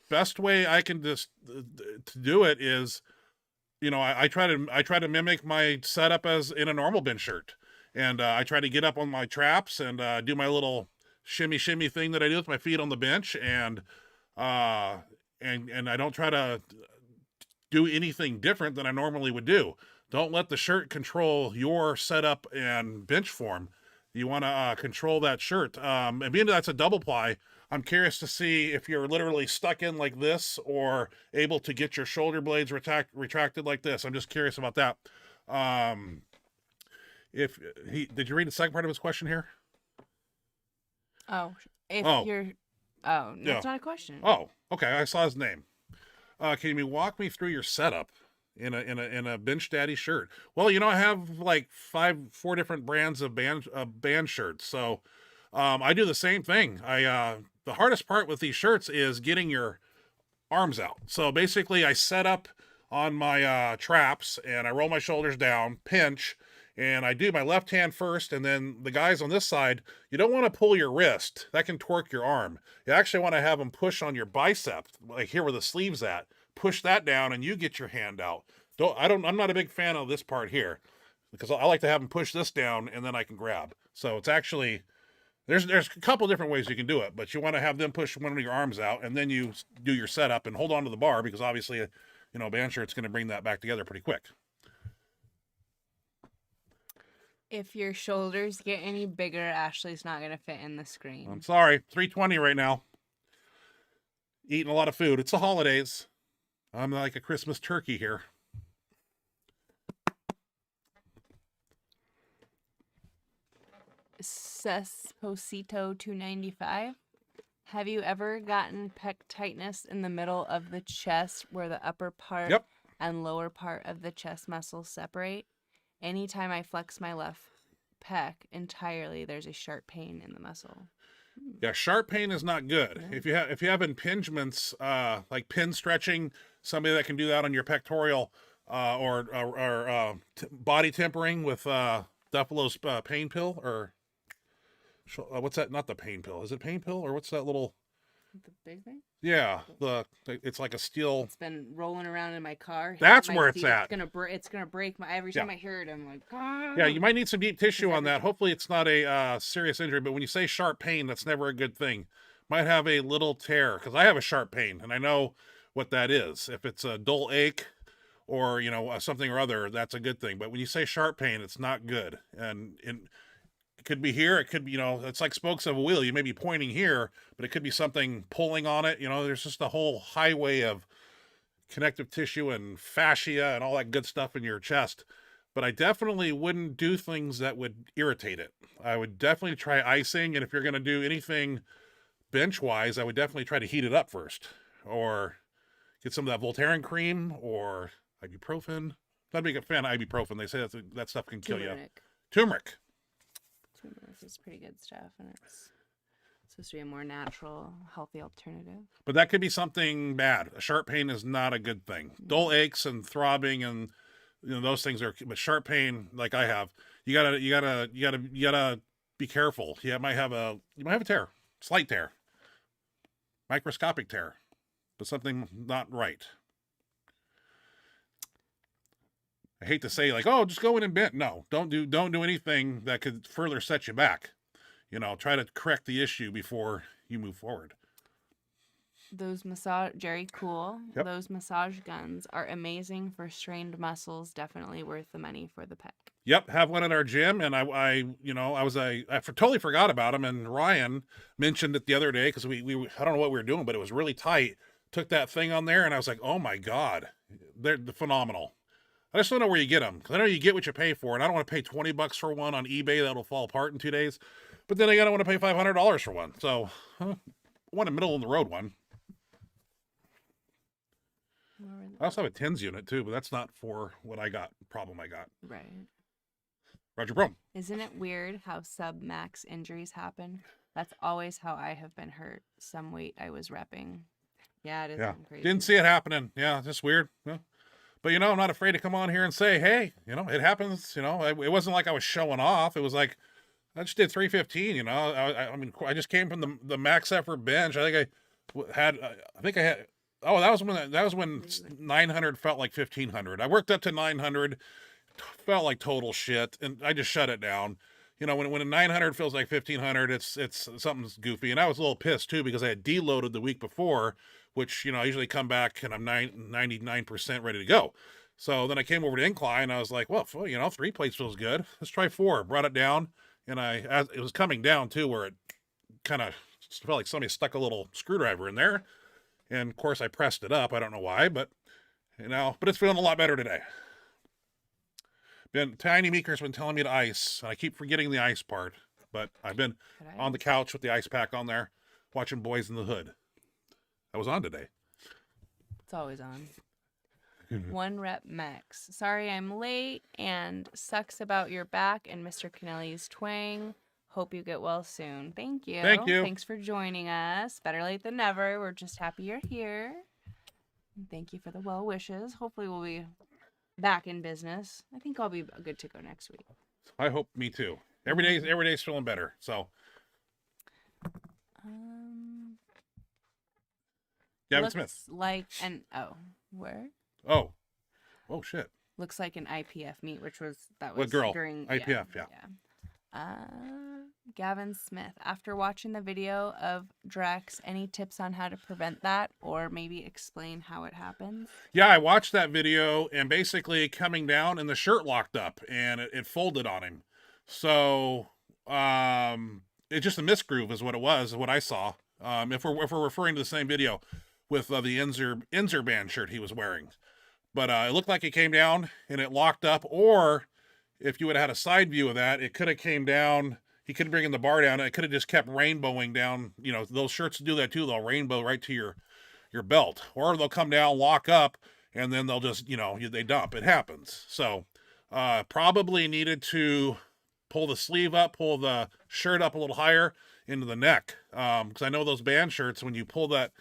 Best way I can just to do it is, I try to mimic my setup as in a normal bench shirt, and I try to get up on my traps and do my little shimmy thing that I do with my feet on the bench, and I don't try to do anything different than I normally would do. Don't let the shirt control your setup and bench form. You want to control that shirt. And being that's a double ply, I'm curious to see if you're literally stuck in like this or able to get your shoulder blades retracted like this. I'm just curious about that. Did you read the second part of his question here? Oh, Yeah. That's not a question. Oh, okay. I saw his name. Can you walk me through your setup in a bench daddy shirt? Well, I have like 4 different brands of band shirts. So, I do the same thing. The hardest part with these shirts is getting your arms out. So basically I set up on my traps and I roll my shoulders down, pinch, and I do my left hand first, and then the guys on this side, you don't want to pull your wrist. That can torque your arm. You actually want to have them push on your bicep, like here where the sleeve's at. Push that down and you get your hand out. I'm not a big fan of this part here because I like to have them push this down and then I can grab. So it's actually, there's a couple different ways you can do it, but you want to have them push one of your arms out and then you do your setup and hold on to the bar because obviously, band shirt's going to bring that back together pretty quick. If your shoulders get any bigger, Ashley's not going to fit in the screen. I'm sorry. 320 right now. Eating a lot of food. It's the holidays. I'm like a Christmas turkey here. Cesposito 295. Have you ever gotten pec tightness in the middle of the chest where the upper part and lower part of the chest muscles separate? Anytime I flex my left pec entirely, there's a sharp pain in the muscle. Yeah, sharp pain is not good. Yeah. If you have impingements, like pin stretching, somebody that can do that on your pectoral, or body tempering with Duffalo's pain pill, or what's that? Not the pain pill. Is it pain pill or what's that little? The big thing? Yeah, it's like a steel. It's been rolling around in my car. That's my where it's feet. at. It's gonna break my. Every time I hear it, I'm like, ah. Yeah, you might need some deep tissue on that. Hopefully, it's not a serious injury. But when you say sharp pain, that's never a good thing. Might have a little tear because I have a sharp pain, and I know what that is. If it's a dull ache or something or other, that's a good thing. But when you say sharp pain, it's not good, and it could be here. It could be, it's like spokes of a wheel. You may be pointing here, but it could be something pulling on it. There's just a whole highway of connective tissue and fascia and all that good stuff in your chest. But I definitely wouldn't do things that would irritate it. I would definitely try icing. And if you're going to do anything bench-wise, I would definitely try to heat it up first. Or get some of that Voltaren cream or ibuprofen. Not a big fan of ibuprofen. They say that stuff can kill you. Turmeric. Turmeric is pretty good stuff, and it's supposed to be a more natural, healthy alternative. But that could be something bad. A sharp pain is not a good thing. Dull aches and throbbing and those things are. But sharp pain, like I have, you gotta be careful. You might have a tear, slight tear, microscopic tear, but something not right. I hate to say just go in and bend. No, don't do anything that could further set you back. Try to correct the issue before you move forward. Those Jerry Cool. Yep. Those massage guns are amazing for strained muscles. Definitely worth the money for the pec. Yep, have one at our gym, and I totally forgot about them. And Ryan mentioned it the other day because we I don't know what we were doing, but it was really tight. Took that thing on there, and I was like, oh my god, they're phenomenal. I just don't know where you get them because I know you get what you pay for, and I don't want to pay $20 for one on eBay that'll fall apart in 2 days. But then I don't want to pay $500 for one, so I want a middle of the road one. I also have a TENS unit too, but that's not for what I got, problem I got. Right. Roger Brom. Isn't it weird how sub-max injuries happen? That's always how I have been hurt. Some weight I was repping. Yeah, it is Yeah. crazy. Didn't see it happening. Yeah, just weird. Yeah. But, I'm not afraid to come on here and say, hey, it happens. It wasn't like I was showing off. It was like, I just did 315, I mean, I just came from the max effort bench. I think I had, oh, that was when 900 felt like 1500. I worked up to 900, felt like total shit, and I just shut it down. When a 900 feels like 1500, it's something's goofy. And I was a little pissed too, because I had deloaded the week before, which, I usually come back and I'm 99% ready to go. So then I came over to Incline. I was like, well, 3 plates feels good. Let's try 4. Brought it down, and it was coming down too, where it kind of felt like somebody stuck a little screwdriver in there. And of course I pressed it up. I don't know why, but it's feeling a lot better today. Tiny Meeker's been telling me to ice, and I keep forgetting the ice part, but I've been on the couch with the ice pack on there, watching Boys in the Hood. I was on today. It's always on. 1 rep max. Sorry I'm late, and sucks about your back and Mr. Kennelly's twang. Hope you get well soon. Thank you. Thank you. Thanks for joining us. Better late than never. We're just happy you're here. Thank you for the well wishes. Hopefully we'll be back in business. I think I'll be good to go next week. I hope, me too. Every day's feeling better. So, Gavin Smith. Like where? Oh shit. Looks like an IPF meet, which was What girl? during IPF, yeah. Gavin Smith. After watching the video of Drex, any tips on how to prevent that, or maybe explain how it happens? Yeah, I watched that video, and basically coming down and the shirt locked up and it folded on him. So it's just a misgroove is what it was, what I saw. If we're referring to the same video with the Inzer band shirt he was wearing. But it looked like it came down and it locked up, or if you would have had a side view of that, it could have came down. He could bring the bar down, and it could have just kept rainbowing down. Those shirts do that too. They'll rainbow right to your belt, or they'll come down, lock up, and then they'll just, they dump. It happens. So probably needed to pull the sleeve up, pull the shirt up a little higher into the neck. Because I know those band shirts, when you pull that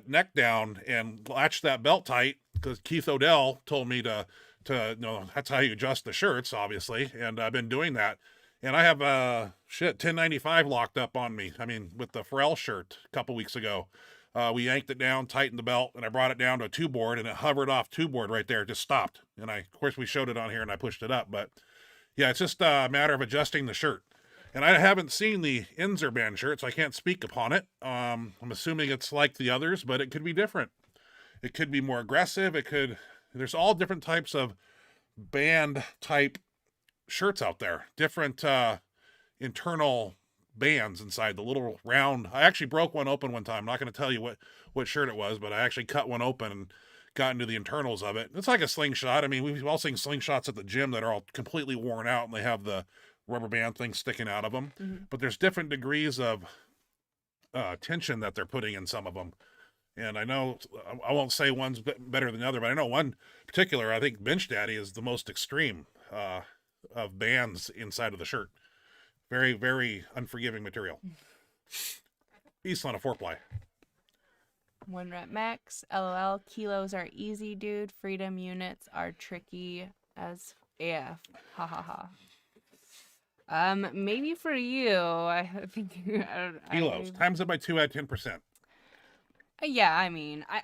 neck down and latch that belt tight, because Keith Odell told me to that's how you adjust the shirts, obviously, and I've been doing that. And I have 1095 locked up on me. I mean, with the Pharrell shirt a couple weeks ago, we yanked it down, tightened the belt, and I brought it down to a 2-board, and it hovered off 2-board right there. It just stopped. And of course, we showed it on here, and I pushed it up. But yeah, it's just a matter of adjusting the shirt. And I haven't seen the Inzer band shirt, so I can't speak upon it. I'm assuming it's like the others, but it could be different. It could be more aggressive. There's all different types of band type shirts out there, different internal bands inside the little round. I actually broke one open one time. I'm not going to tell you what shirt it was, but I actually cut one open and got into the internals of it. It's like a slingshot. I mean, we've all seen slingshots at the gym that are all completely worn out and they have the rubber band thing sticking out of them. Mm-hmm. But there's different degrees of tension that they're putting in some of them. And I know, I won't say one's better than the other, but I know one particular, I think Bench Daddy is the most extreme of bands inside of the shirt. Very, very unforgiving material. Piece on a 4-ply. 1 rep max. LOL. Kilos are easy, dude. Freedom units are tricky as AF. Ha ha ha. Maybe for you, I think kilos times it by 2 at 10%. Yeah, I mean, I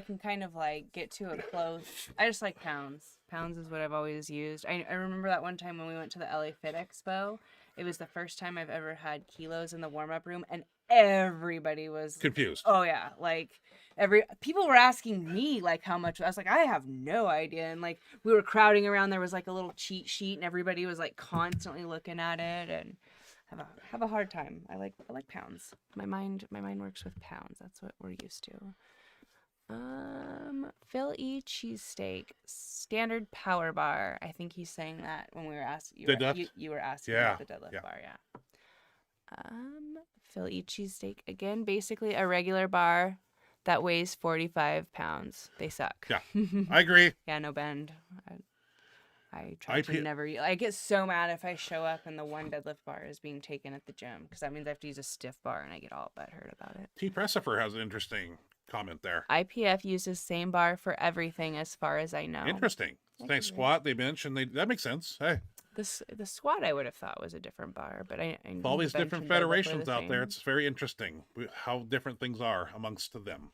can kind of like get to it close. I just like pounds. Pounds is what I've always used. I remember that one time when we went to the LA Fit Expo. It was the first time I've ever had kilos in the warm-up room, and everybody was confused. Oh yeah, like people were asking me like how much. I was like, I have no idea, and like we were crowding around. There was like a little cheat sheet, and everybody was like constantly looking at it, and have a hard time. I like pounds. My mind works with pounds. That's what we're used to. Phil E. cheesesteak, standard power bar. I think he's saying that when we were asking you were asking about the deadlift bar, yeah. Phil E. cheesesteak again, basically a regular bar. that weighs 45 pounds. They suck. Yeah, I agree. Yeah, no bend. I try to never. I get so mad if I show up and the one deadlift bar is being taken at the gym because that means I have to use a stiff bar and I get all butthurt about it. T. Pressifer has an interesting comment there. IPF uses same bar for everything as far as I know. Interesting. They squat, they bench, and that makes sense. Hey, the squat I would have thought was a different bar, but I all these the bench different and deadlift were federations the out there. same. It's very interesting how different things are amongst them.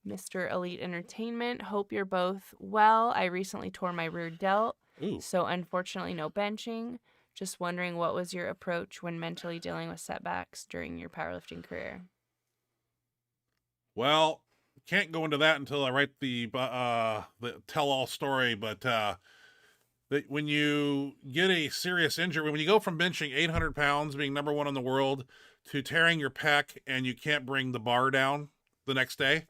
Mr. Elite Entertainment, hope you're both well. I recently tore my rear delt, Ooh. so unfortunately no benching. Just wondering, what was your approach when mentally dealing with setbacks during your powerlifting career? Well, can't go into that until I write the tell-all story, but when you get a serious injury, when you go from benching 800 pounds, being number one in the world, to tearing your pec and you can't bring the bar down the next day,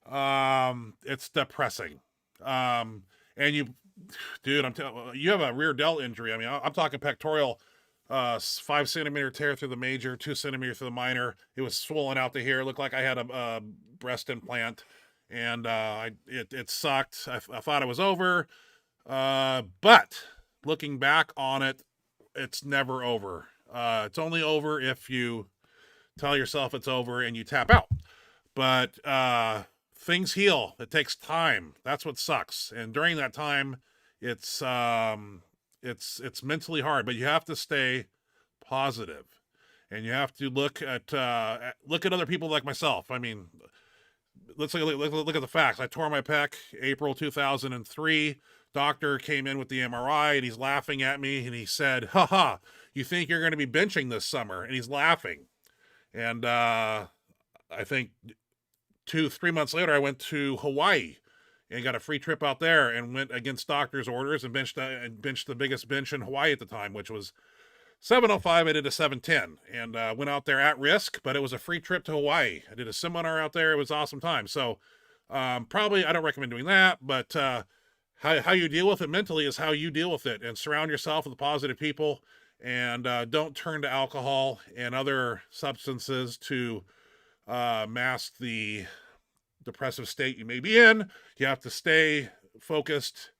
it's depressing. And you have a rear delt injury. I mean, I'm talking pectoral, 5 centimeter tear through the major, 2 centimeter through the minor. It was swollen out to here. It looked like I had a breast implant, and it sucked. I thought it was over, but looking back on it, it's never over. It's only over if you tell yourself it's over and you tap out. But things heal. It takes time. That's what sucks. And during that time, it's mentally hard. But you have to stay positive, and you have to look at other people like myself. I mean, let's look at the facts. I tore my pec April 2003. Doctor came in with the MRI, and he's laughing at me, and he said, "Ha ha, you think you're going to be benching this summer?" And he's laughing. And I think 2-3 months later, I went to Hawaii and got a free trip out there and went against doctor's orders and benched the biggest bench in Hawaii at the time, which was 705. I did a 710 and went out there at risk, but it was a free trip to Hawaii. I did a seminar out there. It was an awesome time. So probably I don't recommend doing that, but how you deal with it mentally is how you deal with it, and surround yourself with positive people, and don't turn to alcohol and other substances to mask the depressive state you may be in. You have to stay focused.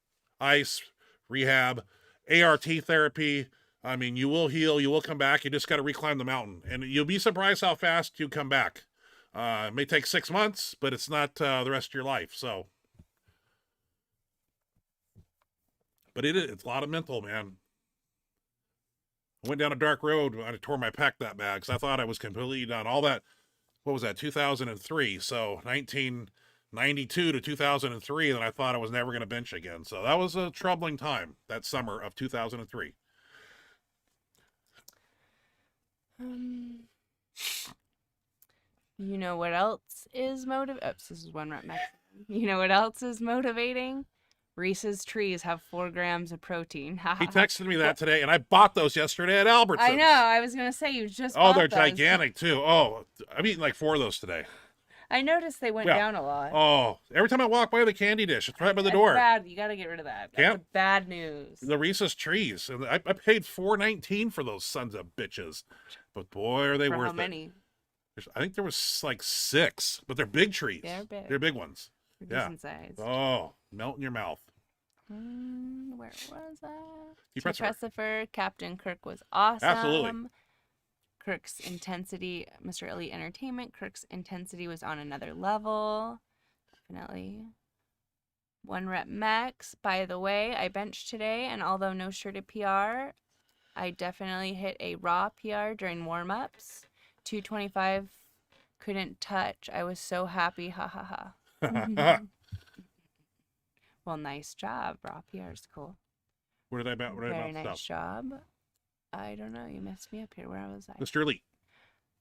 Ice, rehab, ART therapy. I mean, you will heal, you will come back. You just got to reclimb the mountain, and you'll be surprised how fast you come back. It may take 6 months, but it's not the rest of your life. So, but it's a lot of mental, man. I went down a dark road when I tore my pec that bad because I thought I was completely done. All that, what was that, 2003? So 1992 to 2003, and then I thought I was never going to bench again. So that was a troubling time, that summer of 2003. You know what else is this is 1 rep maximum. You know what else is motivating? Reese's Trees have 4 grams of protein. He texted me that today, and I bought those yesterday at Albertsons. I know. I was going to say, you just bought they're those. gigantic, too. Oh, I've eaten like 4 of those today. I noticed they went down a lot. Oh, every time I walk by the candy dish, it's right by the door. Bad. You got to get rid of that. That's bad news. The Reese's Trees. And I paid $4.19 for those sons of bitches. But boy, are they worth it. How many? I think there was like 6, but they're big trees. They're big. They're big ones. Decent size. Oh, melt in your mouth. Where was that? Pressifer. Captain Kirk was awesome. Absolutely. Kirk's intensity, Mr. Elite Entertainment, Kirk's intensity was on another level. Definitely. 1 rep max. By the way, I benched today, and although no shirted PR, I definitely hit a raw PR during warm-ups. 225 couldn't touch. I was so happy. Ha ha ha. Well, nice job. Raw PR is cool. What did I about? Very nice job. I don't know. You messed me up here. Where was I? Mr. Elite.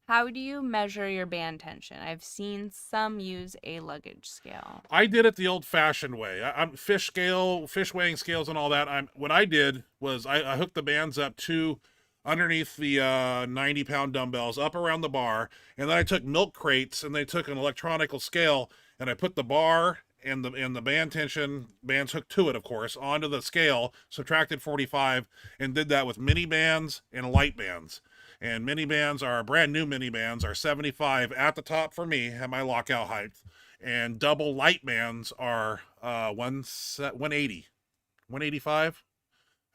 How do you measure your band tension? I've seen some use a luggage scale. I did it the old-fashioned way. I'm fish weighing scales and all that. What I did was I hooked the bands up to underneath the 90-pound dumbbells up around the bar, and then I took milk crates and they took an electronical scale, and I put the bar and the band tension, bands hooked to it, of course, onto the scale, subtracted 45, and did that with mini bands and light bands. And mini bands are brand new mini bands are 75 at the top for me at my lockout height. And double light bands are 180, 185,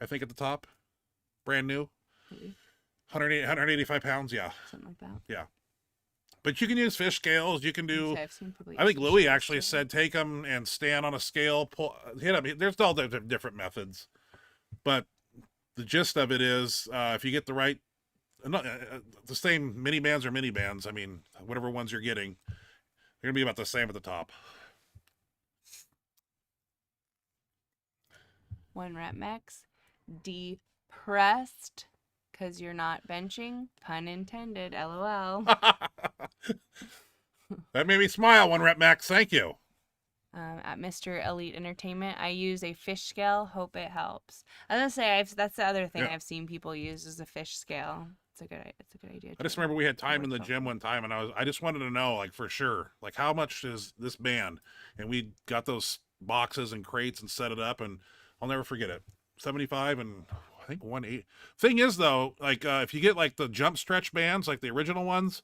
I think at the top. Brand new. Maybe. 185 pounds, yeah. Something like that. Yeah. But you can use fish scales. You can do. I've seen people I think use Louis fish actually scales. said take them and stand on a scale, hit them. There's all different methods, but the gist of it is if you get the right, the same mini bands or mini bands. I mean, whatever ones you're getting, they're gonna be about the same at the top. 1 rep max. Depressed because you're not benching. Pun intended. LOL. That made me smile. 1 rep max. Thank you. At Mr. Elite Entertainment, I use a fish scale. Hope it helps. I was gonna say that's the other thing Yeah. I've seen people use is a fish scale. It's a good idea. I just too. remember we had time in the Works gym one time, and I just wanted to know, like, for sure, like, how much is this band? And we got those boxes and crates and set it up, and I'll never forget it. 75 and I think 180. Thing is, though, like, if you get like the jump stretch bands, like the original ones,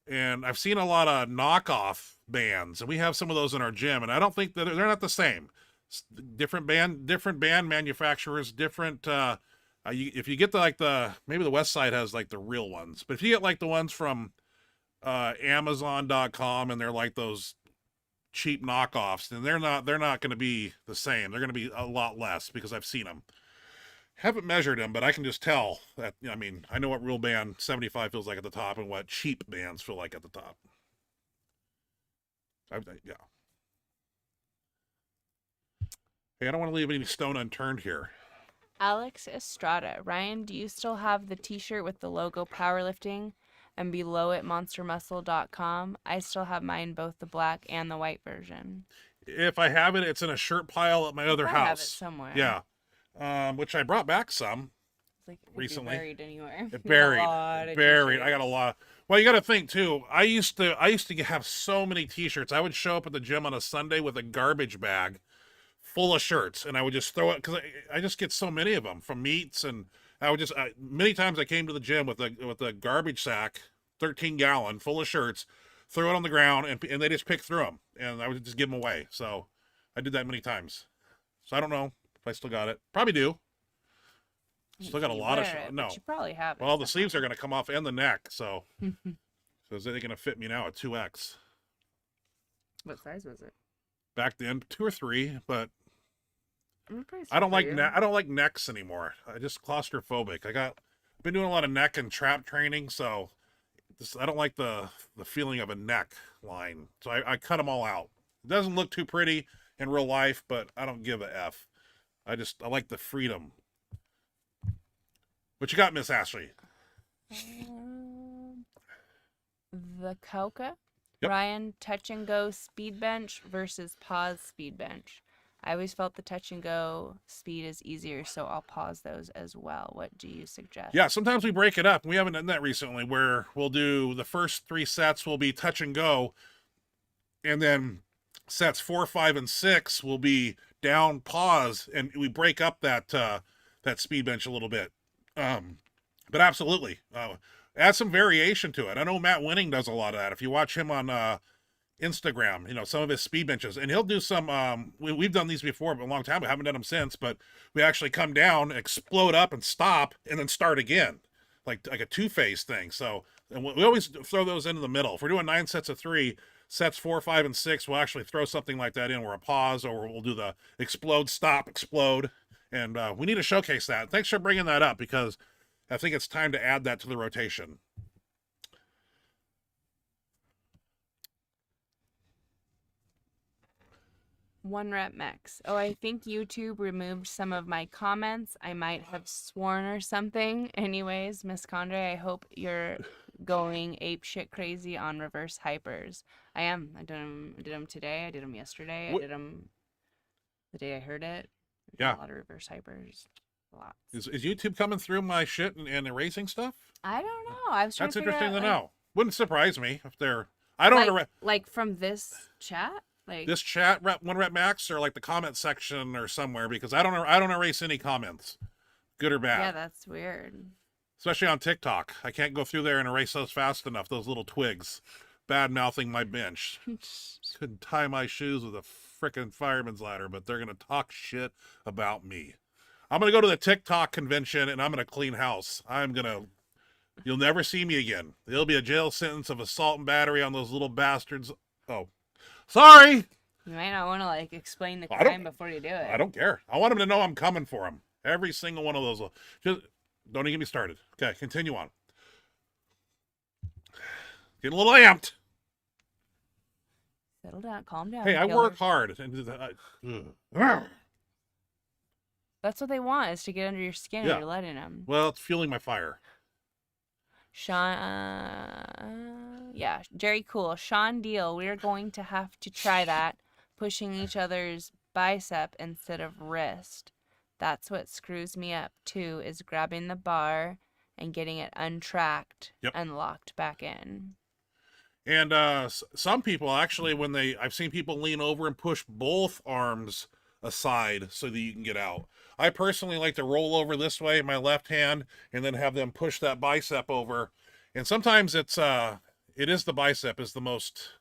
and I've seen a lot of knockoff bands, and we have some of those in our gym, and I don't think that they're not the same. Different band manufacturers, different. If you get maybe the West Side has like the real ones, but if you get like the ones from Amazon.com and they're like those cheap knockoffs, then they're not going to be the same. They're going to be a lot less because I've seen them. Haven't measured them, but I can just tell that. I mean, I know what real band 75 feels like at the top and what cheap bands feel like at the top. Yeah. Hey, I don't want to leave any stone unturned here. Alex Estrada. Ryan, do you still have the t-shirt with the logo Powerlifting and below it monstermuscle.com? I still have mine, both the black and the white version. If I have it, it's in a shirt pile at my other I have house. it somewhere. Yeah. Which I brought back some. It's like it could be Recently. buried anywhere. It You got a lot buried. of Buried. I t-shirts. got a lot. Well, you got to think too. I used to have so many t-shirts. I would show up at the gym on a Sunday with a garbage bag full of shirts, and I would just throw it because I just get so many of them from meets, and I would just many times I came to the gym with a garbage sack, 13-gallon full of shirts, throw it on the ground, and they just pick through them, and I would just give them away. So I did that many times. So I don't know if I still got it. Probably do. Still got a You lot of wear it, no. but you probably have it. Well, the sleeves are going to come off and the neck, so is they going to fit me now at 2X. What size was it? Back then, 2 or 3, but I'm pretty I don't sure like for you. I don't like necks anymore. I just claustrophobic. I've been doing a lot of neck and trap training, so I don't like the feeling of a neck line. So I cut them all out. It doesn't look too pretty in real life, but I don't give a F. I like the freedom. What you got, Miss Ashley? The Coca. Yep. Ryan, touch and go speed bench versus pause speed bench. I always felt the touch and go speed is easier, so I'll pause those as well. What do you suggest? Yeah, sometimes we break it up. We haven't done that recently, where we'll do the first 3 sets will be touch and go, and then sets 4, 5, and 6 will be down, pause, and we break up that speed bench a little bit. But absolutely, add some variation to it. I know Matt Winning does a lot of that. If you watch him on Instagram, some of his speed benches, and he'll do some. We've done these before, but a long time. We haven't done them since. But we actually come down, explode up, and stop, and then start again, like a 2-phase thing. So, and we always throw those into the middle. If we're doing 9 sets of 3, sets 4, 5, and 6, we'll actually throw something like that in, where a pause, or we'll do the explode, stop, explode. And we need to showcase that. Thanks for bringing that up, because I think it's time to add that to the rotation. One rep max. Oh, I think YouTube removed some of my comments. I might have sworn or something. Anyways, Miss Condre, I hope you're going ape shit crazy on reverse hypers. I am. I did them today. I did them yesterday. I did them the day I heard it. Yeah. A lot of reverse hypers. Lots. Is YouTube coming through my shit and erasing stuff? I don't know. I was trying That's to figure interesting out, to know. Wouldn't surprise me if they're. I don't know. like from this chat. Like This chat, 1 rep max, or like the comment section or somewhere, because I don't erase any comments, good or bad. yeah, that's weird. especially on TikTok. I can't go through there and erase those fast enough. Those little twigs, bad mouthing my bench. Couldn't tie my shoes with a frickin' fireman's ladder, but they're gonna talk shit about me. I'm gonna go to the TikTok convention and I'm gonna clean house. You'll never see me again. There'll be a jail sentence of assault and battery on those little bastards. Oh, sorry. You might not want to like explain the I don't- crime before you do it. I don't care. I want them to know I'm coming for them. Every single one of those. Just don't even get me started. Okay, continue on. Getting a little amped. Settle down, calm down. Hey, I Killer. work hard. That's what they want, is to get under your skin, Yeah. and you're letting them. Well, it's fueling my fire. Sean, yeah, Jerry Cool. Sean Deal, we're going to have to try that. Pushing each other's bicep instead of wrist. That's what screws me up, too, is grabbing the bar and getting it untracked Yep. and locked back in. And some people actually, I've seen people lean over and push both arms aside so that you can get out. I personally like to roll over this way, my left hand, and then have them push that bicep over. And sometimes it is the bicep is the most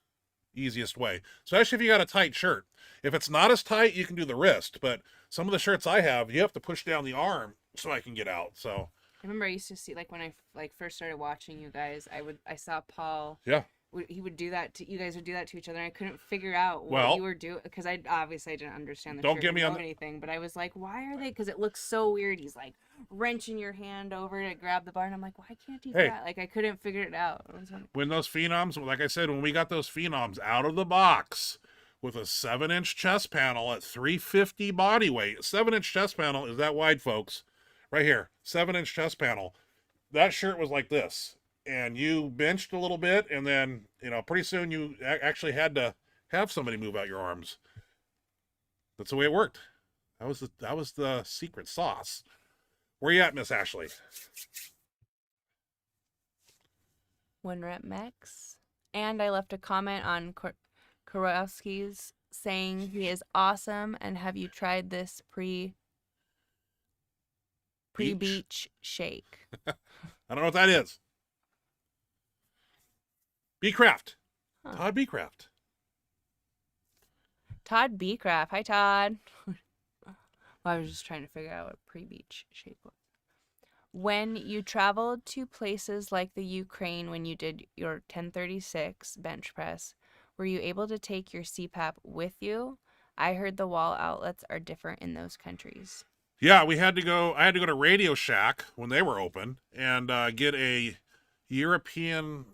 easiest way, especially if you got a tight shirt. If it's not as tight, you can do the wrist, but some of the shirts I have, you have to push down the arm so I can get out. So I remember I used to see, like, when I first started watching you guys, I saw Paul. yeah. He would do that to you guys would do that to each other, and I couldn't figure out what Well, you were doing, because I didn't understand the don't shirt get me or on the- anything, but I was like, why are they, because it looks so weird. He's like wrenching your hand over to grab the bar, and I'm like, why can't he do Hey. that? Like, I couldn't figure it out. I was like, When those phenoms, like I said, when we got those phenoms out of the box with a 7-inch chest panel at 350 body weight, 7-inch chest panel is that wide, folks, right here, 7-inch chest panel. That shirt was like this, and you benched a little bit, and then pretty soon you actually had to have somebody move out your arms. That's the way it worked. That was the secret sauce. Where you at, Miss Ashley? 1 rep max. And I left a comment on Korowski's saying he is awesome, and have you tried this pre-beach shake? I don't know what that is. Beecraft. Huh. Todd Beecraft. Todd Beecraft. Hi, Todd. Well, I was just trying to figure out what pre-beach shake was. When you traveled to places like the Ukraine when you did your 1036 bench press, were you able to take your CPAP with you? I heard the wall outlets are different in those countries. Yeah, I had to go to Radio Shack when they were open and get a European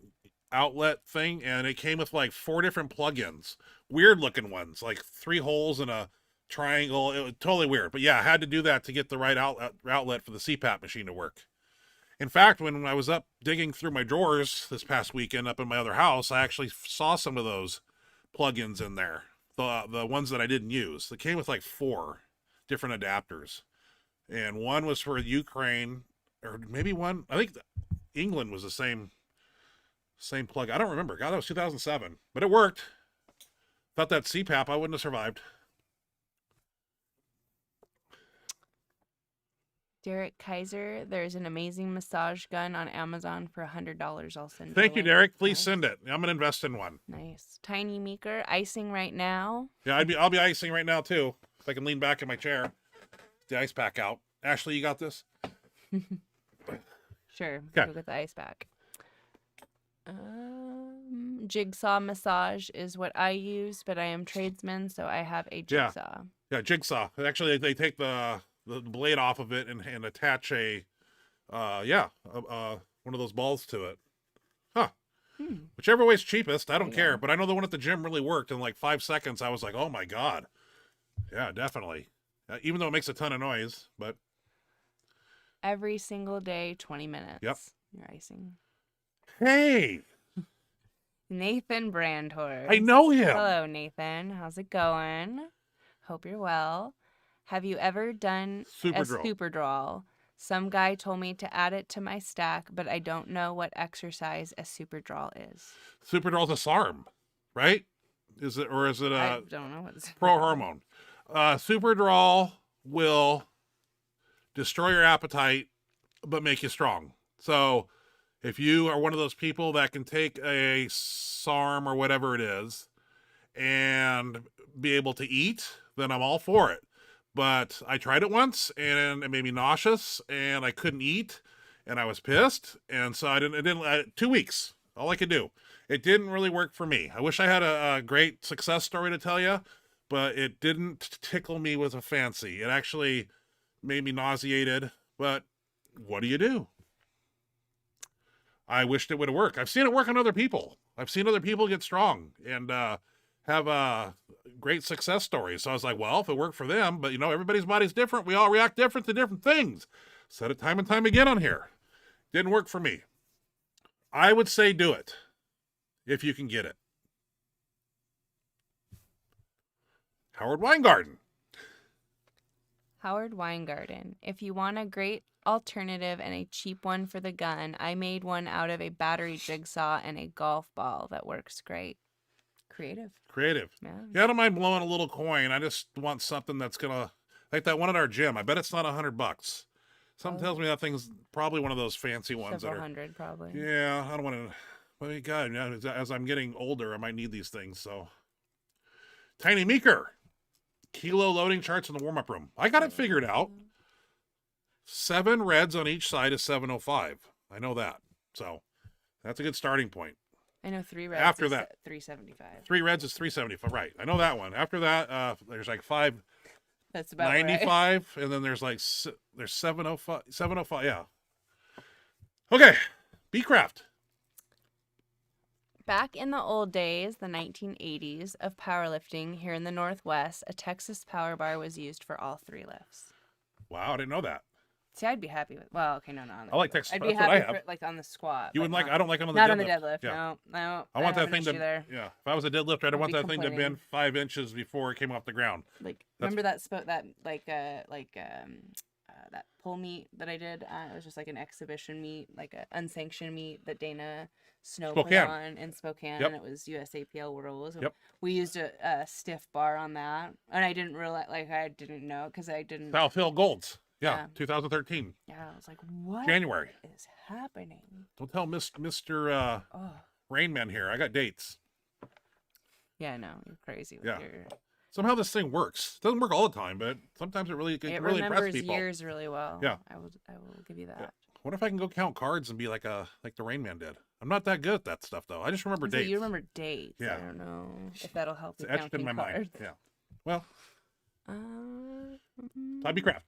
outlet thing, and it came with like 4 different plugins, weird looking ones, like 3 holes and a triangle. It was totally weird, but yeah, I had to do that to get the right outlet for the CPAP machine to work. In fact, when I was up digging through my drawers this past weekend up in my other house, I actually saw some of those plugins in there, the ones that I didn't use. They came with like 4 different adapters, and one was for Ukraine, or maybe one, I think England was the same plug. I don't remember. God, that was 2007, but it worked. Without that CPAP, I wouldn't have survived. Derek Kaiser, there's an amazing massage gun on Amazon for $100. I'll send Thank the you, link. Derek. Please Nice. send it. I'm gonna invest in one. Nice. Tiny Meeker, icing right now. Yeah, I'll be icing right now too. If I can lean back in my chair, the ice pack out. Ashley, you got this? Sure. Okay. Go get the ice pack. Jigsaw massage is what I use, but I am tradesman, so I have a Yeah. jigsaw. Yeah, jigsaw. Actually, they take the blade off of it and attach one of those balls to it. Huh. Whichever way's cheapest, I don't Yeah. care. But I know the one at the gym really worked. In like 5 seconds, I was like, oh my God. Yeah, definitely. Even though it makes a ton of noise, but Every single day, 20 minutes. Yep. You're icing. hey, Nathan Brandhorst. I know him. Hello, Nathan. How's it going? Hope you're well. Have you ever done Super a draw. super draw? Some guy told me to add it to my stack, but I don't know what exercise a super draw is. Super Draw's a SARM, right? Is it I a don't know what it's pro hormone? Super Draw will destroy your appetite, but make you strong. So if you are one of those people that can take a SARM or whatever it is and be able to eat, then I'm all for it. But I tried it once and it made me nauseous and I couldn't eat and I was pissed. And so it didn't 2 weeks, all I could do. It didn't really work for me. I wish I had a great success story to tell you, but it didn't tickle me with a fancy. It actually made me nauseated, but what do you do? I wished it would have worked. I've seen it work on other people. I've seen other people get strong and have great success stories. So I was like, well, if it worked for them, but everybody's body's different. We all react different to different things. Said it time and time again on here. Didn't work for me. I would say do it if you can get it. Howard Weingarten. Howard Weingarten. If you want a great alternative and a cheap one for the gun, I made one out of a battery jigsaw and a golf ball that works great. Creative. Yeah, I don't mind blowing a little coin. I just want something that's gonna, like that one at our gym. I bet it's not $100. Something tells me that thing's probably one of those fancy ones. Several hundred, probably. Yeah, I don't want to. But God, as I'm getting older, I might need these things. So, Tiny Meeker, kilo loading charts in the warm-up room. I got it figured out. 7 reds on each side is 705. I know that. So, that's a good starting point. I know 3 reds. After is that, 375. 3 reds is 375. Right. I know that one. After that, there's like 5. That's about 95, right. And then there's 705. 705. Yeah. Okay. Beecraft. Back in the old days, the 1980s of powerlifting here in the Northwest, a Texas power bar was used for all 3 lifts. Wow, I didn't know that. See, I'd be happy with. Well, okay, no. I like Texas. I'd be that's happy what I have. for, like on the squat. You wouldn't like? I don't like them on the not deadlift. on the deadlift. Yeah. No. I want that thing to. There. Yeah. If I was a deadlifter, I'd want that thing to complaining. bend 5 inches before it came off the ground. Like, remember that that pull meet that I did? It was just like an exhibition meet, like an unsanctioned meet that Dana Snow put on in Spokane, and it was USAPL Worlds. Yep. We used a stiff bar on that, and I didn't realize, I didn't know because I didn't. South Hill Golds. Yeah, 2013. Yeah, I was like, what? January is happening? Don't tell Mr. Rainman here. I got dates. Yeah, no, you're crazy with your. Somehow this thing works. It doesn't work all the time, but sometimes it really remembers impresses people. years really well. Yeah, I will give you that. Yeah. What if I can go count cards and be like the Rain Man did? I'm not that good at that stuff though. I just remember dates. You remember dates. Yeah. I don't know if that'll help. It's etched in my mind. Yeah. Well. Toby Craft.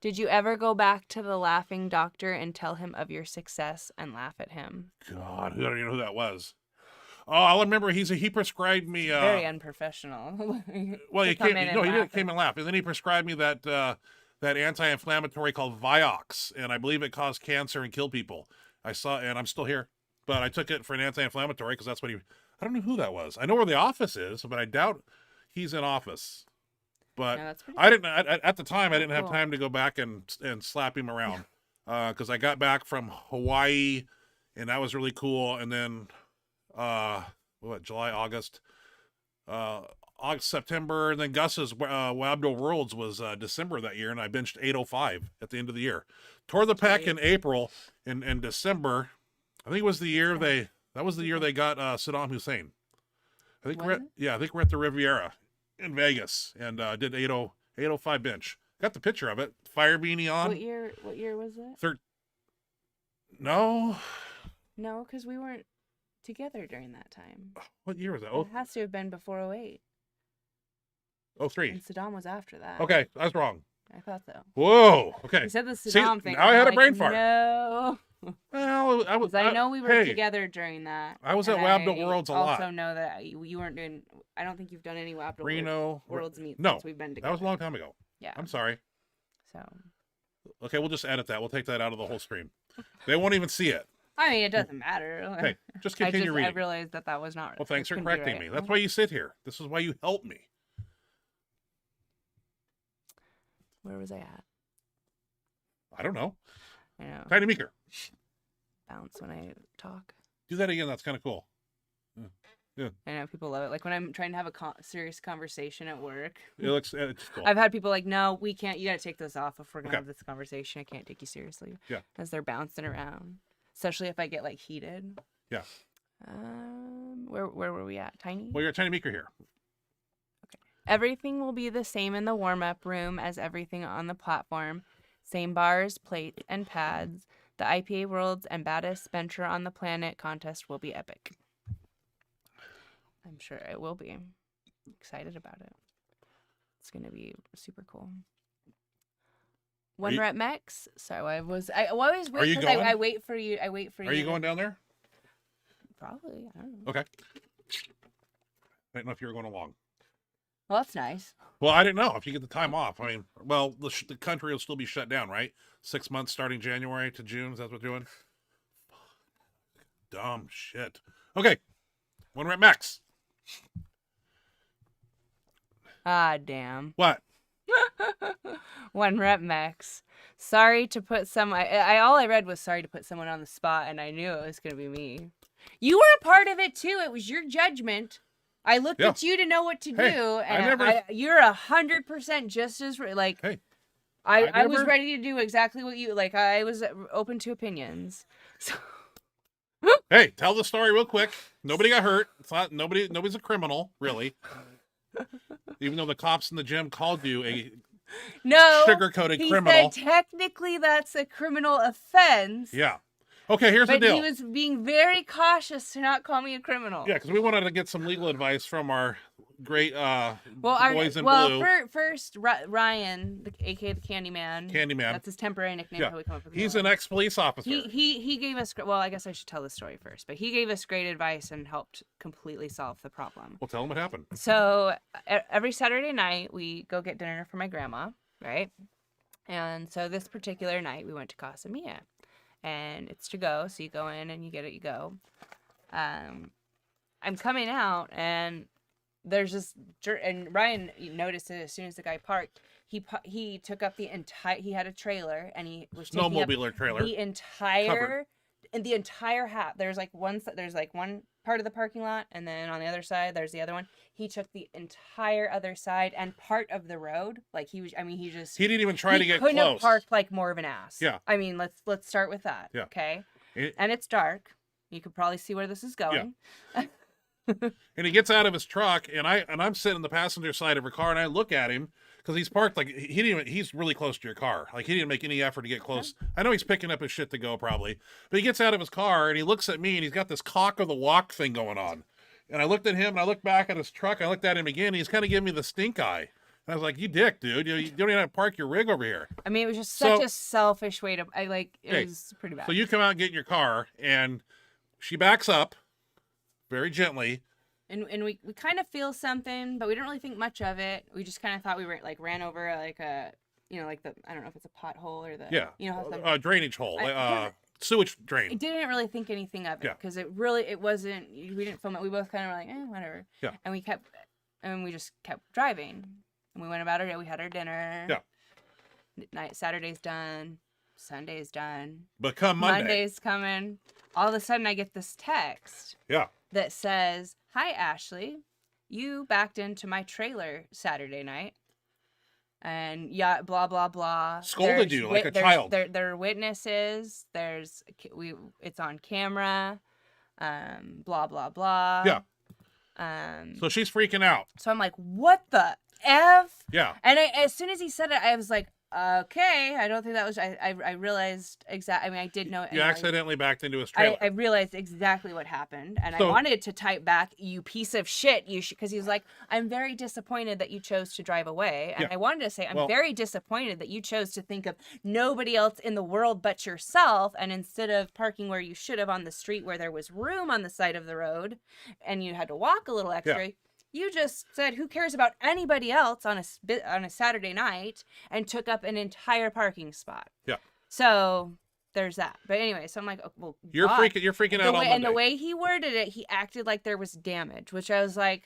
Did you ever go back to the laughing doctor and tell him of your success and laugh at him? God, I don't even know who that was. Oh, I remember he prescribed me. Very unprofessional. Well, he came and laughed, and then he prescribed me that anti-inflammatory called Vioxx, and I believe it caused cancer and killed people. I saw, and I'm still here, but I took it for an anti-inflammatory because that's what I don't know who that was. I know where the office is, but I doubt he's in office. But I didn't at the time. I didn't have time to go back and slap him around because I got back from Hawaii, and that was really cool. And then July, August, September, and then Gus's Wabdo Worlds was December that year, and I benched 805 at the end of the year. Tore the pec in April. In December, I think it was the year they got Saddam Hussein. I think we're at the Riviera in Vegas and did 805 bench. Got the picture of it. Fire beanie on. What year was it? No, because we weren't together during that time. What year was that? It has to have been before 08. 03. And Saddam was after that. Okay, I was wrong. I thought so. Whoa. Okay. You said the Saddam thing. Now I had a brain fart. No. Well, I know we were together during that. I was at Wabdo Worlds a lot. I also know that you weren't doing. I don't think you've done any Wabdo Worlds meets since we've been together. That was a long time ago. Yeah. I'm sorry. So. Okay, we'll just edit that. We'll take that out of the whole stream. They won't even see it. I mean, it doesn't matter. Hey, just continue reading. I realized that was not. Well, thanks for correcting me. That's why you sit here. This is why you help me. Where was I at? I don't know. I know. Tiny Meeker. Bounce when I talk. Do that again. That's kind of cool. Yeah. I know people love it. Like when I'm trying to have a serious conversation at work. It's cool. I've had people like, no, we can't. You got to take those off if we're going to Okay. have this conversation. I can't take you seriously. Yeah. As they're bouncing around. Especially if I get like heated. Yeah. Where were we at? Tiny? Well, you're a tiny maker here. Everything will be the same in the warm-up room as everything on the platform. Same bars, plates, and pads. The IPA Worlds and Baddest Bencher on the Planet contest will be epic. I'm sure it will be. I'm excited about it. It's going to be super cool. One rep max. So I always wait. Are you because going? I wait for you. I wait for you. Are you going down there? Probably. I don't know. Okay. I didn't know if you were going along. Well, that's nice. Well, I didn't know if you get the time off. I mean, well, the country will still be shut down, right? 6 months starting January to June. Is that what we're doing? Dumb shit. Okay. One rep max. Ah, damn. What? One rep max. Sorry to put some. All I read was sorry to put someone on the spot, and I knew it was gonna be me. You were a part of it too. It was your judgment. I looked at you to know what to do, and you're 100% just as like. Hey, I was ready to do exactly what you like. I was open to opinions. So. Hey, tell the story real quick. Nobody got hurt. It's not nobody's a criminal, really. Even though the cops in the gym called you a sugar-coated criminal. He said technically that's a criminal offense. Yeah. Okay, here's the deal. But he was being very cautious to not call me a criminal. Yeah, because we wanted to get some legal advice from our great boys in blue. First, Ryan, aka the Candyman. That's his temporary nickname. Yeah. How we come up with He's an ex-police officer. He gave us. Well, I guess I should tell the story first. But he gave us great advice and helped completely solve the problem. Well, tell him what happened. So every Saturday night we go get dinner for my grandma, right? And so this particular night we went to Casa Mia. And it's to go, so you go in and you get it, you go. I'm coming out, and there's this, and Ryan noticed it as soon as the guy parked. He took up the entire. He had a trailer, and he was taking snowmobiler trailer. The entire half. There's like one part of the parking lot, and then on the other side there's the other one. He took the entire other side and part of the road. Like he didn't even try to get close. He couldn't have parked like more of an ass. Yeah. I mean, let's start with that. Yeah. Okay. And it's dark. You could probably see where this is going. Yeah. And he gets out of his truck, and I'm sitting in the passenger side of her car, and I look at him because he's parked like he's really close to your car. Like he didn't make any effort to get close. I know he's picking up his shit to go probably, but he gets out of his car and he looks at me, and he's got this cock of the walk thing going on. And I looked at him, and I looked back at his truck. I looked at him again. And he's kind of giving me the stink eye. And I was like, "You dick, dude! You don't even have to park your rig over here." I mean, it was just such a selfish way to. It was pretty bad. So you come out and get in your car, and she backs up very gently. And we kind of feel something, but we didn't really think much of it. We just kind of thought we ran over like a, like the, I don't know if it's a pothole or the, drainage hole, sewage drain. I didn't really think anything of it because it wasn't, we didn't film it. We both kind of were like, whatever. Yeah. And we just kept driving. And we went about our day. We had our dinner. Yeah. Saturday's done. Sunday's done. But come Monday's coming. All of a sudden I get this text. Yeah. That says, "Hi, Ashley. You backed into my trailer Saturday night. And blah, blah, blah. Scolded you like a child. There are witnesses. It's on camera. Blah, blah, blah." Yeah. So she's freaking out. So I'm like, what the F? Yeah. And as soon as he said it, I was like, okay. I don't think that was. I realized exactly. I mean, I did know. You accidentally backed into his trailer. I realized exactly what happened, and I wanted to type back, "You piece of shit!" Because he was like, "I'm very disappointed that you chose to drive away," and I wanted to say, "I'm very disappointed that you chose to think of nobody else in the world but yourself, and instead of parking where you should have on the street where there was room on the side of the road, and you had to walk a little extra." Yeah. You just said, "Who cares about anybody else on a Saturday night?" and took up an entire parking spot. Yeah. So there's that. But anyway, so I'm like, oh, well, you're freaking out on Monday. And the way he worded it, he acted like there was damage, which I was like,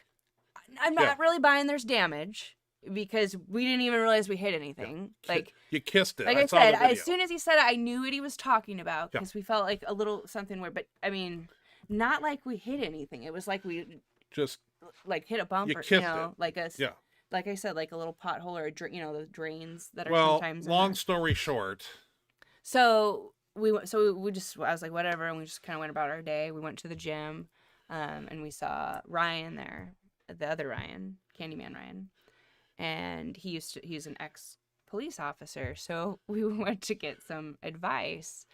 I'm not really buying there's damage because we didn't even realize we hit anything. Yeah. Like you kissed it. Like I said, as soon as he said it, I knew what he was talking about because we felt like a little something weird. But I mean, not like we hit anything. It was like just like hit a bump you or kissed it. like a Yeah. like I said, like a little pothole or the drains that are Well, sometimes. long story short. So we just I was like whatever, and we just kind of went about our day. We went to the gym, and we saw Ryan there, the other Ryan, Candyman Ryan, and he's an ex police officer. So we went to get some advice.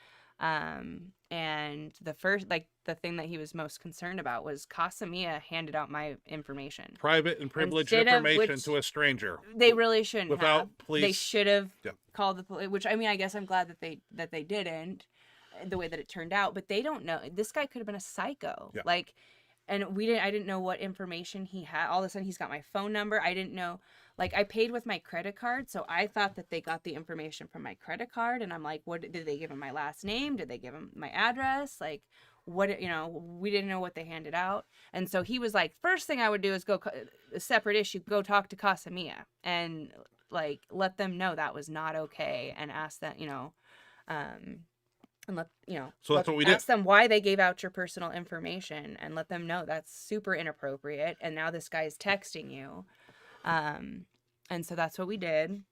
And the thing that he was most concerned about was Casamia handed out my information. Private and privileged Instead of information which to a stranger. They really shouldn't Without have. police. They should have Yeah. called the police, which I mean, I guess I'm glad that they didn't, the way that it turned out, but they don't know. This guy could have been a psycho. Yeah. Like, and I didn't know what information he had. All of a sudden he's got my phone number. I didn't know. Like, I paid with my credit card, so I thought that they got the information from my credit card, and I'm like, what did they give him my last name? Did they give him my address? Like, what, we didn't know what they handed out. And so he was like, first thing I would do is go, a separate issue, go talk to Casamia and like let them know that was not okay, and ask that, and let, So that's what we did. Ask them why they gave out your personal information and let them know that's super inappropriate. And now this guy's texting you. And so that's what we did.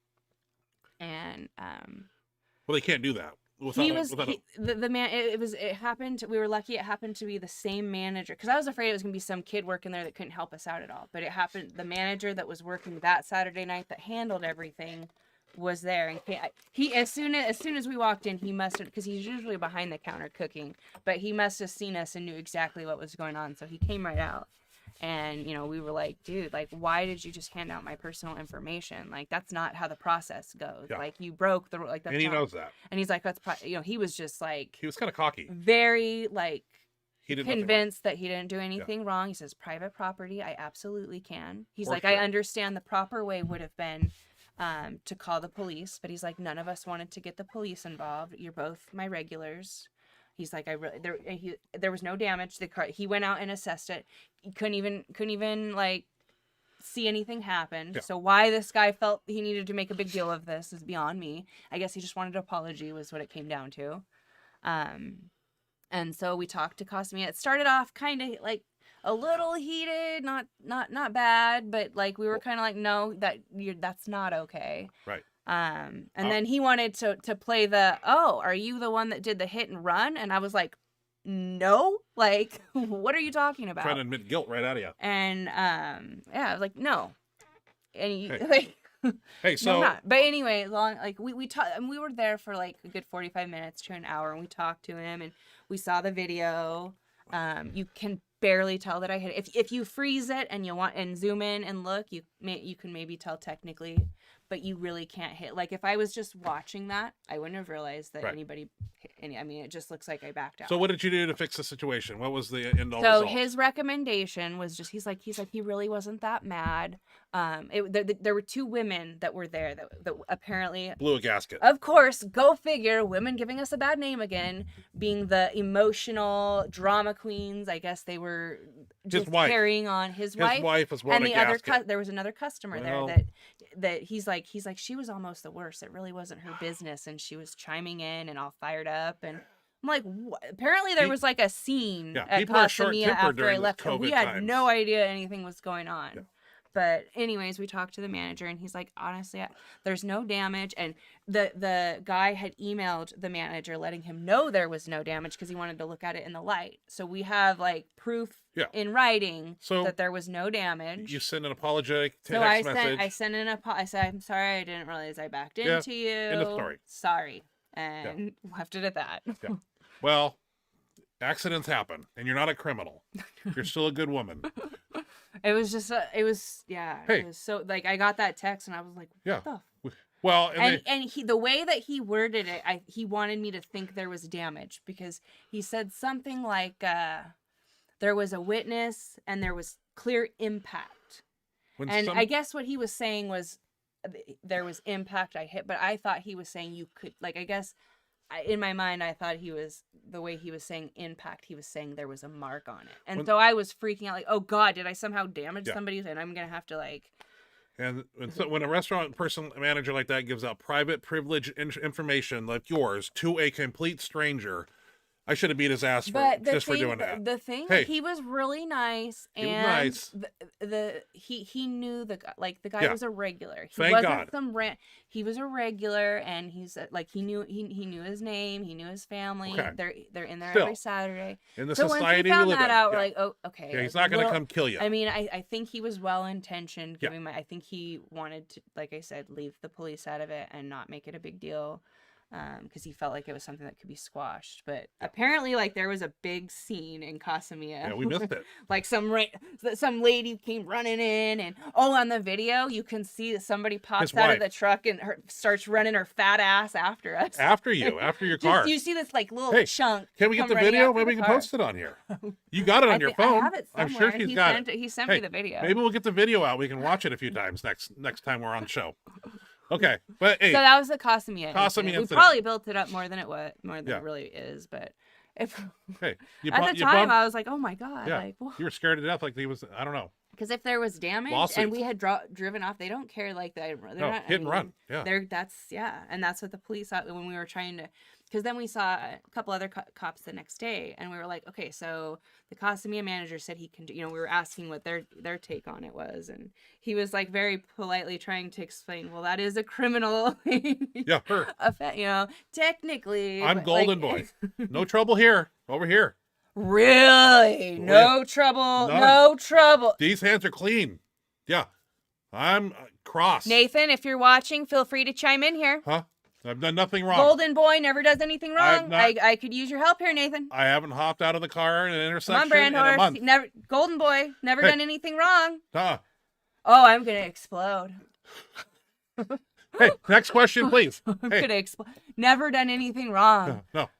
And, Well, they can't do that. The man, it happened, we were lucky it happened to be the same manager, because I was afraid it was going to be some kid working there that couldn't help us out at all. But it happened, the manager that was working that Saturday night that handled everything was there. And he as soon as we walked in, he must have, because he's usually behind the counter cooking, but he must have seen us and knew exactly what was going on. So he came right out. And, we were like, dude, like, why did you just hand out my personal information? Like, that's not how the process goes. Yeah. Like, you broke the, like, that's And he not. knows that. And he's like, he was just like, He was kind of cocky. very, like, He did convinced that he didn't do anything wrong. He says, private property, I absolutely can. He's For like, sure. I understand the proper way would have been to call the police, but he's like, none of us wanted to get the police involved. You're both my regulars. He's like, there was no damage. The car, he went out and assessed it. He couldn't even like see anything happen. Yeah. So why this guy felt he needed to make a big deal of this is beyond me. I guess he just wanted an apology was what it came down to. And so we talked to Casamia. It started off kind of like a little heated, not bad, but like we were kind of like, no, that's not okay. Right. And then he wanted to play are you the one that did the hit and run? And I was like, no, like, what are you talking about? Trying to admit guilt right out of you. And I was like, no. And Hey. Hey, so no, not. But anyway, we talked, and we were there for like a good 45 minutes to an hour, and we talked to him, and we saw the video. You can barely tell that I hit it. If you freeze it and zoom in and look, you can maybe tell technically, but you really can't hit. Like, if I was just watching that, I wouldn't have realized that anybody hit any. I mean, it just looks like I backed out. So what did you do to fix the situation? What was the end all So result? his recommendation was just, he's like, he really wasn't that mad. There were two women that were there that apparently Blew a gasket. Of course, go figure, women giving us a bad name again, being the emotional drama queens. I guess they were just carrying on. His wife was wearing and a the gasket. there was another customer there that he's like she was almost the worst. It really wasn't her business, and she was chiming in and all fired up, and I'm like, what? Apparently there was like a scene at Casamia after I left. We had no idea anything was going on. Yeah. But anyways, we talked to the manager, and he's like, honestly, there's no damage. And the guy had emailed the manager letting him know there was no damage because he wanted to look at it in the light. So we have like proof in writing that there was no damage. You send an apologetic text message. I sent I said, I'm sorry, I didn't realize I backed into you. End of story. Sorry. And left it at that. Yeah. Well, accidents happen, and you're not a criminal. You're still a good woman. It was just, it was so, like, I got that text, and I was like, what the Well, the way that he worded it, he wanted me to think there was damage, because he said something like, there was a witness and there was clear impact. I guess what he was saying was there was impact I hit, but I thought he was saying you could, like, I guess in my mind, I thought the way he was saying impact, he was saying there was a mark on it. And so I was freaking out, like, oh God, did I somehow damage somebody? And I'm going to have to, like. And so when a restaurant manager like that gives out private privileged information like yours to a complete stranger, I should have beat his ass But just for doing that. The thing, Hey. he was really nice, He was and nice. he knew the guy Yeah. was a regular. He Thank wasn't God. he was a regular, and he's like he knew his name, he knew his family. Okay. They're in there Still, every Saturday. In the So society once we we live found that in. out, Yeah. we're like, oh, okay. Yeah, he's not going to come kill you. I mean, I think he was well intentioned. Yeah. I think he wanted to, like I said, leave the police out of it and not make it a big deal. Because he felt like it was something that could be squashed, but apparently, like, there was a big scene in Casamia. Yeah, we missed it. Like some lady came running in, and on the video you can see that somebody pops out of the truck and starts running her fat ass after us. After your car. You see this like little chunk. Can we get come the running video? after Maybe we the can car. post it on here. You got it on your phone. I have it I'm somewhere. sure she's got it. He sent me the video. Maybe we'll get the video out. We can watch it a few times next time we're on show. Okay, but hey, So that was the Casamia incident. We incident. probably built it up more than it really is, but if hey, at the time I was like, oh my god, yeah, like, you were scared to death. Like he was, I don't know. because if there was damage Lawsuits. and we had driven off, they don't care like that. They're not Hit and run. Yeah, and that's what the police thought when we were trying to. Because then we saw a couple other cops the next day, and we were like, okay, so the Casamia manager said he can do, we were asking what their take on it was, and he was like very politely trying to explain, well, that is a criminal yeah, her. offense, technically. I'm Golden Boy. No trouble here. Over here. Really? No trouble. None. No trouble. These hands are clean. Yeah, I'm cross. Nathan, if you're watching, feel free to chime in here. Huh? I've done nothing wrong. Golden Boy never does anything wrong. not- I could use your help here, Nathan. I haven't hopped out of the car in an intersection Come on, Brand in a Horse. month. Never, Golden Boy, never Hey. done anything wrong. Huh. Oh, I'm gonna explode. Hey, next question, please. I'm Hey. gonna explode. Never done anything wrong. No.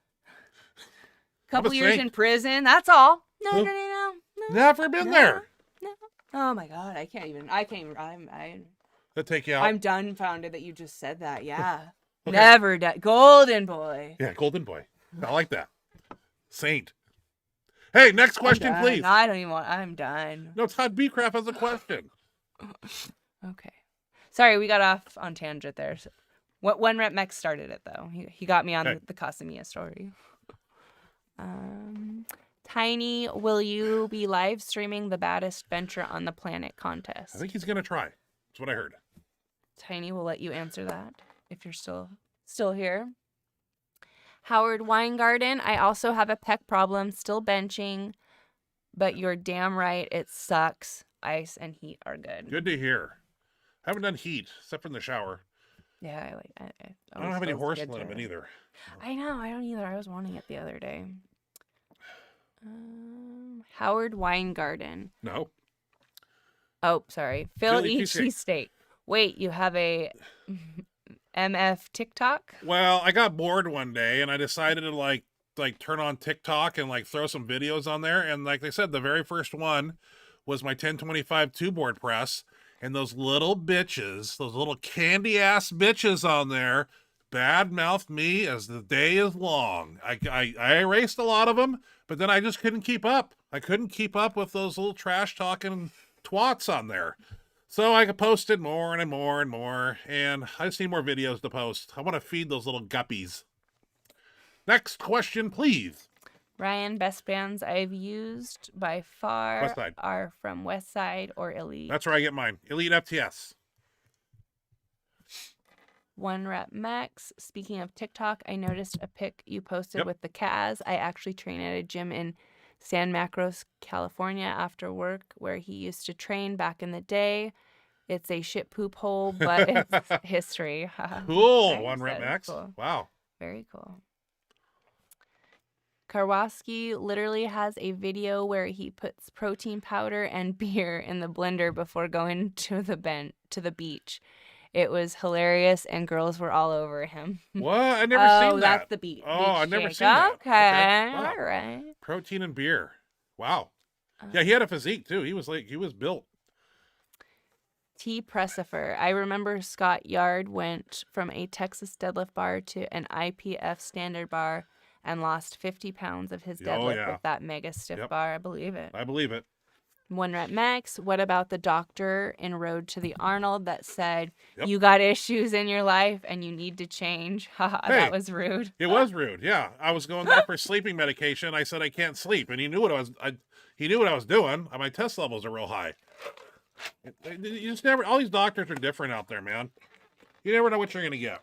Couple a years saint. in prison. That's all. No, Huh? no. Never been there. No. Oh my God, I can't even. They'll take you out. I'm dumbfounded that you just said that. Yeah. Okay. Never done. Golden Boy. Yeah, Golden Boy. I like that. Saint. Hey, next question, I'm please. done. I don't even want. I'm done. No, Todd Beecraft has a question. Okay. Sorry, we got off on tangent there. So, when Rep Mex started it though, he got me on Okay. the Casamia story. Tiny, will you be live streaming the baddest venture on the planet contest? I think he's gonna try. That's what I heard. Tiny will let you answer that if you're still here. Howard Weingarten, I also have a pec problem, still benching, but you're damn right, it sucks. Ice and heat are good. Good to hear. Haven't done heat except for in the shower. Yeah, I don't have any horse limit either. I know, I don't either. I was wanting it the other day. Howard Weingarten. No. Oh, sorry. Phil Philly eat cheesesteak. Wait, you have a MF TikTok? Well, I got bored one day and I decided to like turn on TikTok and like throw some videos on there. And like I said, the very first one was my 1025 two-board press. And those little bitches, those little candy ass bitches on there, bad-mouthed me as the day is long. I erased a lot of them, but then I just couldn't keep up. I couldn't keep up with those little trash-talking twats on there. So I posted more and more and more, and I just need more videos to post. I want to feed those little guppies. Next question, please. Ryan, best bands I've used by far Westside. are from Westside or Elite. That's where I get mine. Elite FTS. One Rep Max. Speaking of TikTok, I noticed a pic you posted Yep. with the Kaz. I actually train at a gym in San Macros, California after work where he used to train back in the day. It's a shit poop hole, but it's history. Cool. Nice. One Rep That is Max. cool. Wow. Very cool. Karwoski literally has a video where he puts protein powder and beer in the blender before going to the beach. It was hilarious, and girls were all over him. What? I never Oh, seen that. that's the beach. Oh, I've never shake. seen that. Okay, Wow. all right. Protein and beer. Wow. Yeah, he had a physique too. He was built. T. Pressifer. I remember Scott Yard went from a Texas deadlift bar to an IPF standard bar and lost 50 pounds of his Oh, deadlift yeah. with that mega stiff Yep. bar. I believe it. I believe it. 1 rep max. What about the doctor in Road to the Arnold that said, Yep. you got issues in your life and you need to change? Haha, Hey, that was rude. It was rude. Yeah, I was going there for sleeping medication. I said I can't sleep, and he knew what he knew what I was doing. My test levels are real high. You just never. All these doctors are different out there, man. You never know what you're gonna get.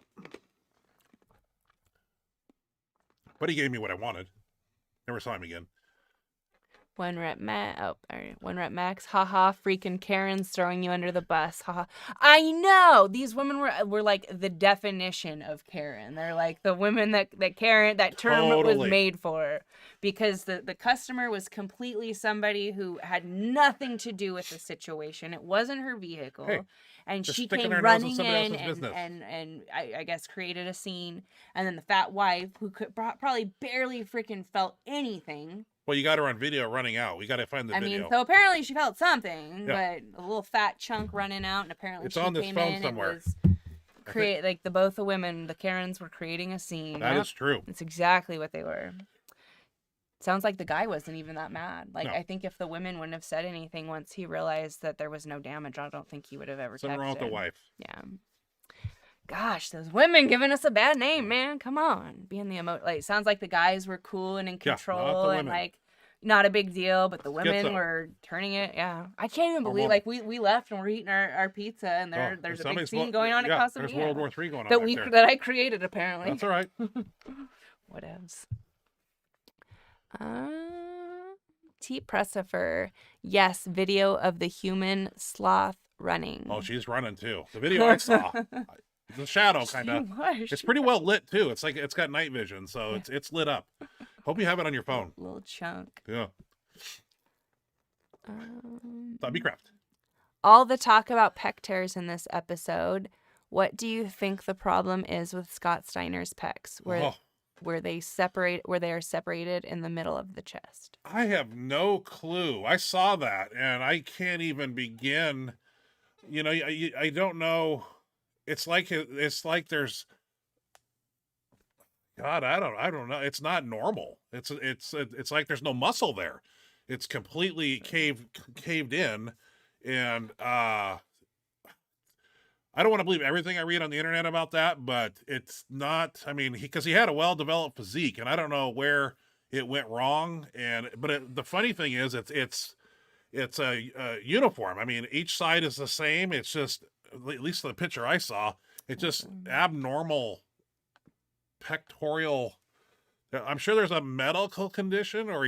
But he gave me what I wanted. Never saw him again. 1 rep max. Oh, all right. 1 rep max. Haha, freaking Karen's throwing you under the bus. Haha. I know. These women were like the definition of Karen. They're like the women that Karen, that term was Totally. made for. Because the customer was completely somebody who had nothing to do with the situation. It wasn't her vehicle. Hey, and just she sticking came their nose in running somebody in else's business. and I guess created a scene. And then the fat wife, who could probably barely freaking felt anything. Well, you got her on video running out. We got to find the video. I mean, so apparently she felt something, Yeah. but a little fat chunk running out, and apparently It's she on this came phone in somewhere. and was like both the women, the Karens, were creating a scene. That Yep. is true. It's exactly what they were. Sounds like the guy wasn't even that mad. Like, No. I think if the women wouldn't have said anything once he realized that there was no damage, I don't think he would have ever Something wrong with the texted. wife. Yeah. Gosh, those women giving us a bad name, man. Come on. Being the like, sounds like the guys were cool and in Yeah, not the control and women. like not a big deal, but the women Schizo. were turning it. Yeah. I can't even believe woman. like we left and we're eating our pizza and there's a big somebody's scene going on at yeah, Casa there's Mia World War III going on that back there. that I created apparently. That's all right. What else? T Pressifer. Yes, video of the human sloth running. Oh, she's running too. The video I saw, the shadow kind of. It's pretty well lit too. It's like it's got night vision, so it's lit up. Hope you have it on your phone. Little chunk. Yeah. That'd be craft. All the talk about pec tears in this episode. What do you think the problem is with Scott Steiner's pecs? Where they are separated in the middle of the chest. I have no clue. I saw that, and I can't even begin. You know, I don't know. It's like there's. God, I don't know. It's not normal. It's like there's no muscle there. It's completely caved in, and I don't want to believe everything I read on the internet about that, but it's not. I mean, because he had a well-developed physique, and I don't know where it went wrong. But the funny thing is, it's a uniform. I mean, each side is the same. It's just, at least the picture I saw, it's just abnormal pectoral. I'm sure there's a medical condition, or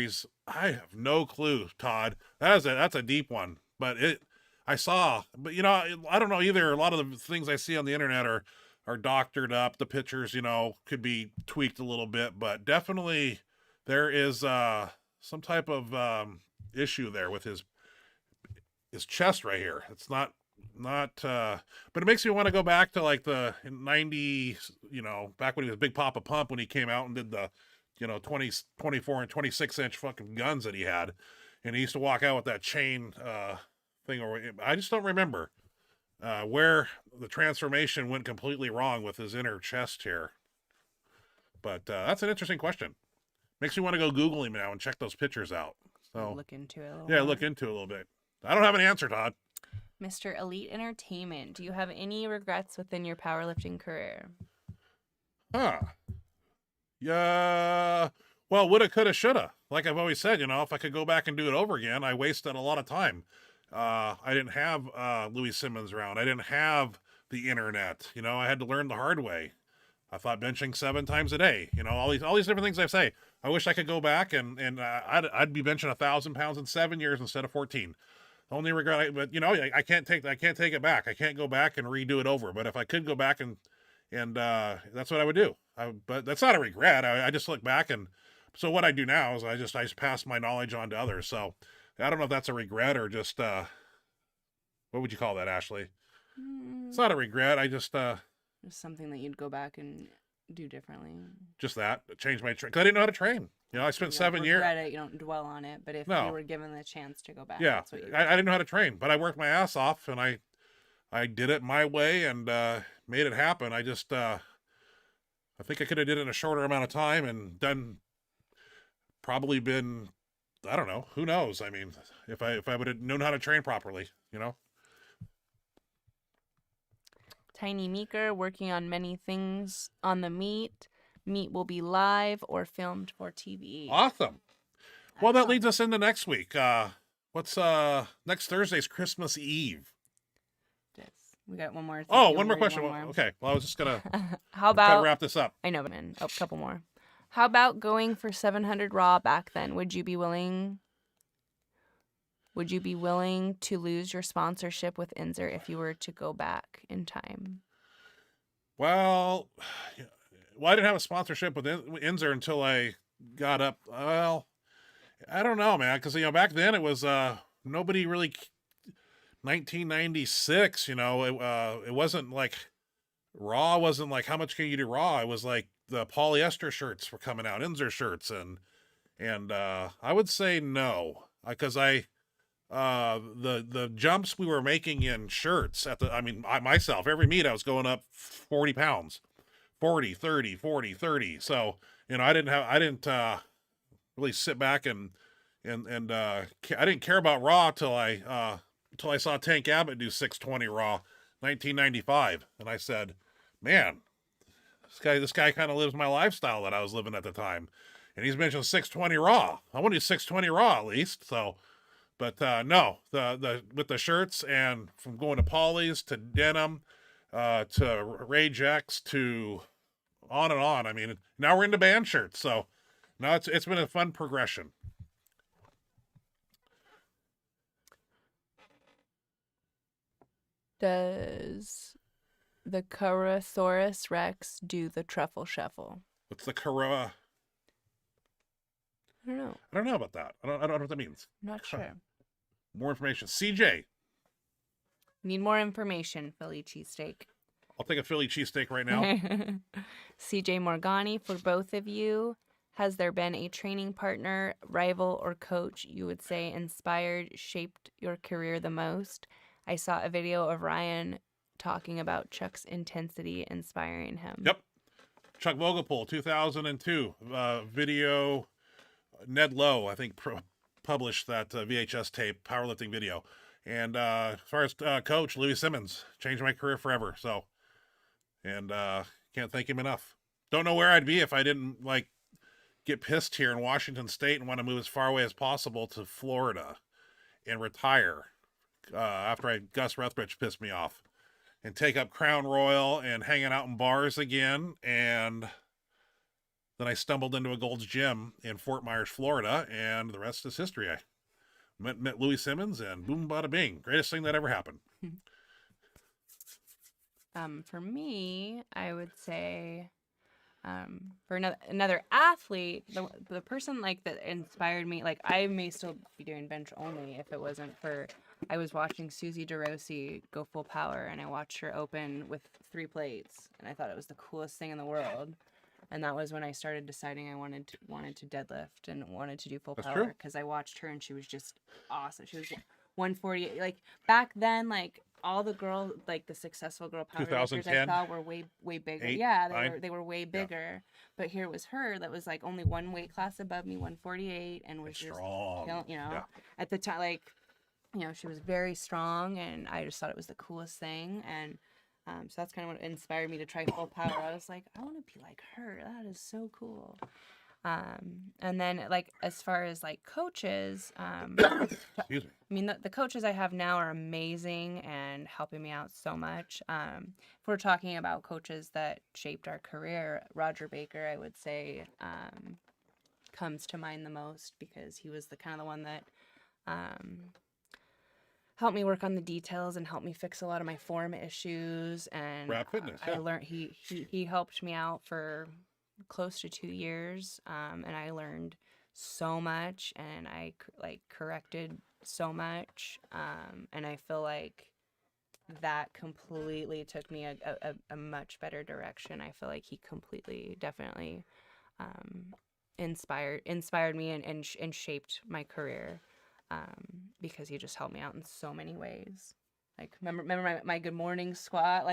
I have no clue, Todd. That's a deep one, but I saw, but you know, I don't know either. A lot of the things I see on the internet are doctored up. The pictures, you know, could be tweaked a little bit, but definitely there is some type of issue there with his chest right here. It's not, but it makes me want to go back to like the 90s, you know, back when he was Big Papa Pump, when he came out and did the, you know, 20, 24 and 26 inch fucking guns that he had. And he used to walk out with that chain, thing, or I just don't remember where the transformation went completely wrong with his inner chest here. But that's an interesting question. Makes me want to go Google him now and check those pictures out. So Look into it a little yeah, more. look into it a little bit. I don't have an answer, Todd. Mr. Elite Entertainment, do you have any regrets within your powerlifting career? Yeah. Well, woulda, coulda, shoulda. Like I've always said, you know, if I could go back and do it over again, I wasted a lot of time. I didn't have Louis Simmons around. I didn't have the internet. You know, I had to learn the hard way. I thought benching 7 times a day. You know, all these different things I say. I wish I could go back and I'd be benching 1,000 pounds in 7 years instead of 14. Only regret, but you know, I can't take it back. I can't go back and redo it over. But if I could go back and that's what I would do. But that's not a regret. I just look back, and so what I do now is I just pass my knowledge on to others. So I don't know if that's a regret or just what would you call that, Ashley? It's not a regret. I just Just something that you'd go back and do differently. just that change my train, because I didn't know how to train. You know, I spent You 7 don't years. regret it, you don't dwell on it, but if No. you were given the chance to go back, Yeah, that's what you I didn't know how to train, but I worked my ass off, and I did it my way and made it happen. I just I think I could have did it in a shorter amount of time and probably been I don't know. Who knows? I mean, if I would have known how to train properly, you know. Tiny Meeker working on many things on the meet. Meet will be live or filmed for TV. Awesome. Well, that leads us into next week. What's next Thursday's Christmas Eve? Yes. We got one more. Oh, one more question. Okay. Well, I was just gonna How try to about wrap this up. I know, man. Oh, a couple more. How about going for 700 raw back then? Would you be willing to lose your sponsorship with Inzer if you were to go back in time? Well, I didn't have a sponsorship with Inzer until I got up. Well, I don't know, man, because back then it was nobody really. 1996, it wasn't like Raw wasn't like how much can you do Raw. It was like the polyester shirts were coming out, Inzer shirts, and I would say no, because the jumps we were making in shirts myself every meet I was going up 40 pounds, 40, 30, 40, 30. So I didn't really sit back and I didn't care about Raw till I saw Tank Abbott do 620 Raw 1995, and I said, man, this guy kind of lives my lifestyle that I was living at the time, and he's mentioned 620 Raw. I want to do 620 Raw at least. So, but no, the with the shirts, and from going to Polly's to denim to Rage X to on and on. I mean, now we're into band shirts, so now it's been a fun progression. Does the Carasaurus Rex do the truffle shuffle? What's the Cara? I don't know. I don't know about that. I don't know what that means. Not sure. More information. CJ. Need more information, Philly cheesesteak. I'll take a Philly cheesesteak right now. CJ Morgani, for both of you, has there been a training partner, rival, or coach you would say inspired, shaped your career the most? I saw a video of Ryan talking about Chuck's intensity inspiring him. Yep. Chuck Vogelpohl, 2002. Video. Ned Lowe, I think, published that VHS tape, powerlifting video. And as far as coach, Louis Simmons, changed my career forever. So, and can't thank him enough. Don't know where I'd be if I didn't, get pissed here in Washington State and want to move as far away as possible to Florida and retire. After Gus Ruthbridge pissed me off, and take up Crown Royal and hanging out in bars again. And then I stumbled into a Gold's Gym in Fort Myers, Florida, and the rest is history. I met Louis Simmons, and boom, bada bing. Greatest thing that ever happened. For me, I would say for another athlete, the person that inspired me, I may still be doing bench only if it wasn't for, I was watching Susie DeRossi go full power, and I watched her open with 3 plates, and I thought it was the coolest thing in the world. And that was when I started deciding I wanted to deadlift and wanted to do full power, because I watched her and she was just awesome. She was 148. Back then, all the girls, the successful girl powerlifters I saw were way bigger. 8, yeah, 9. they were way bigger. Yeah. But here was her that was only one weight class above me, 148, and was just strong. At the time, she was very strong, and I just thought it was the coolest thing. And so that's kind of what inspired me to try full power. I was like, I want to be like her. That is so cool. And then as far as coaches, Excuse me. I mean, the coaches I have now are amazing and helping me out so much. If we're talking about coaches that shaped our career, Roger Baker, I would say, comes to mind the most, because he was the one that helped me work on the details and helped me fix a lot of my form issues. And Rap Fitness, I learned he helped me out for close to 2 years, and I learned so much, and I corrected so much, and I feel like that completely took me a much better direction. I feel like he completely, definitely inspired me and shaped my career, because he just helped me out in so many ways. Remember my good morning squat,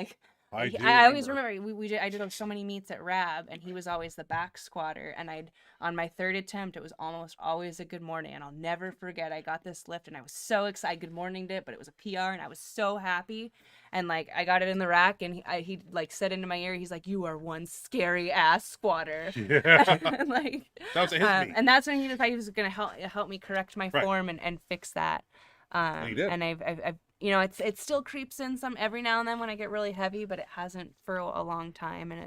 I do I always remember. remember I did so many meets at Rab, and he was always the back squatter. And on my third attempt, it was almost always a good morning. And I'll never forget, I got this lift, and I was so excited. Good morninged it, but it was a PR, and I was so happy. And like I got it in the rack, and he like said into my ear, he's like, "You are one scary ass squatter." Yeah. And like That was a his meet. and that's when he decided he was gonna help me correct my Right. form and fix that. He did. And I've it still creeps in some every now and then when I get really heavy, but it hasn't for a long time, and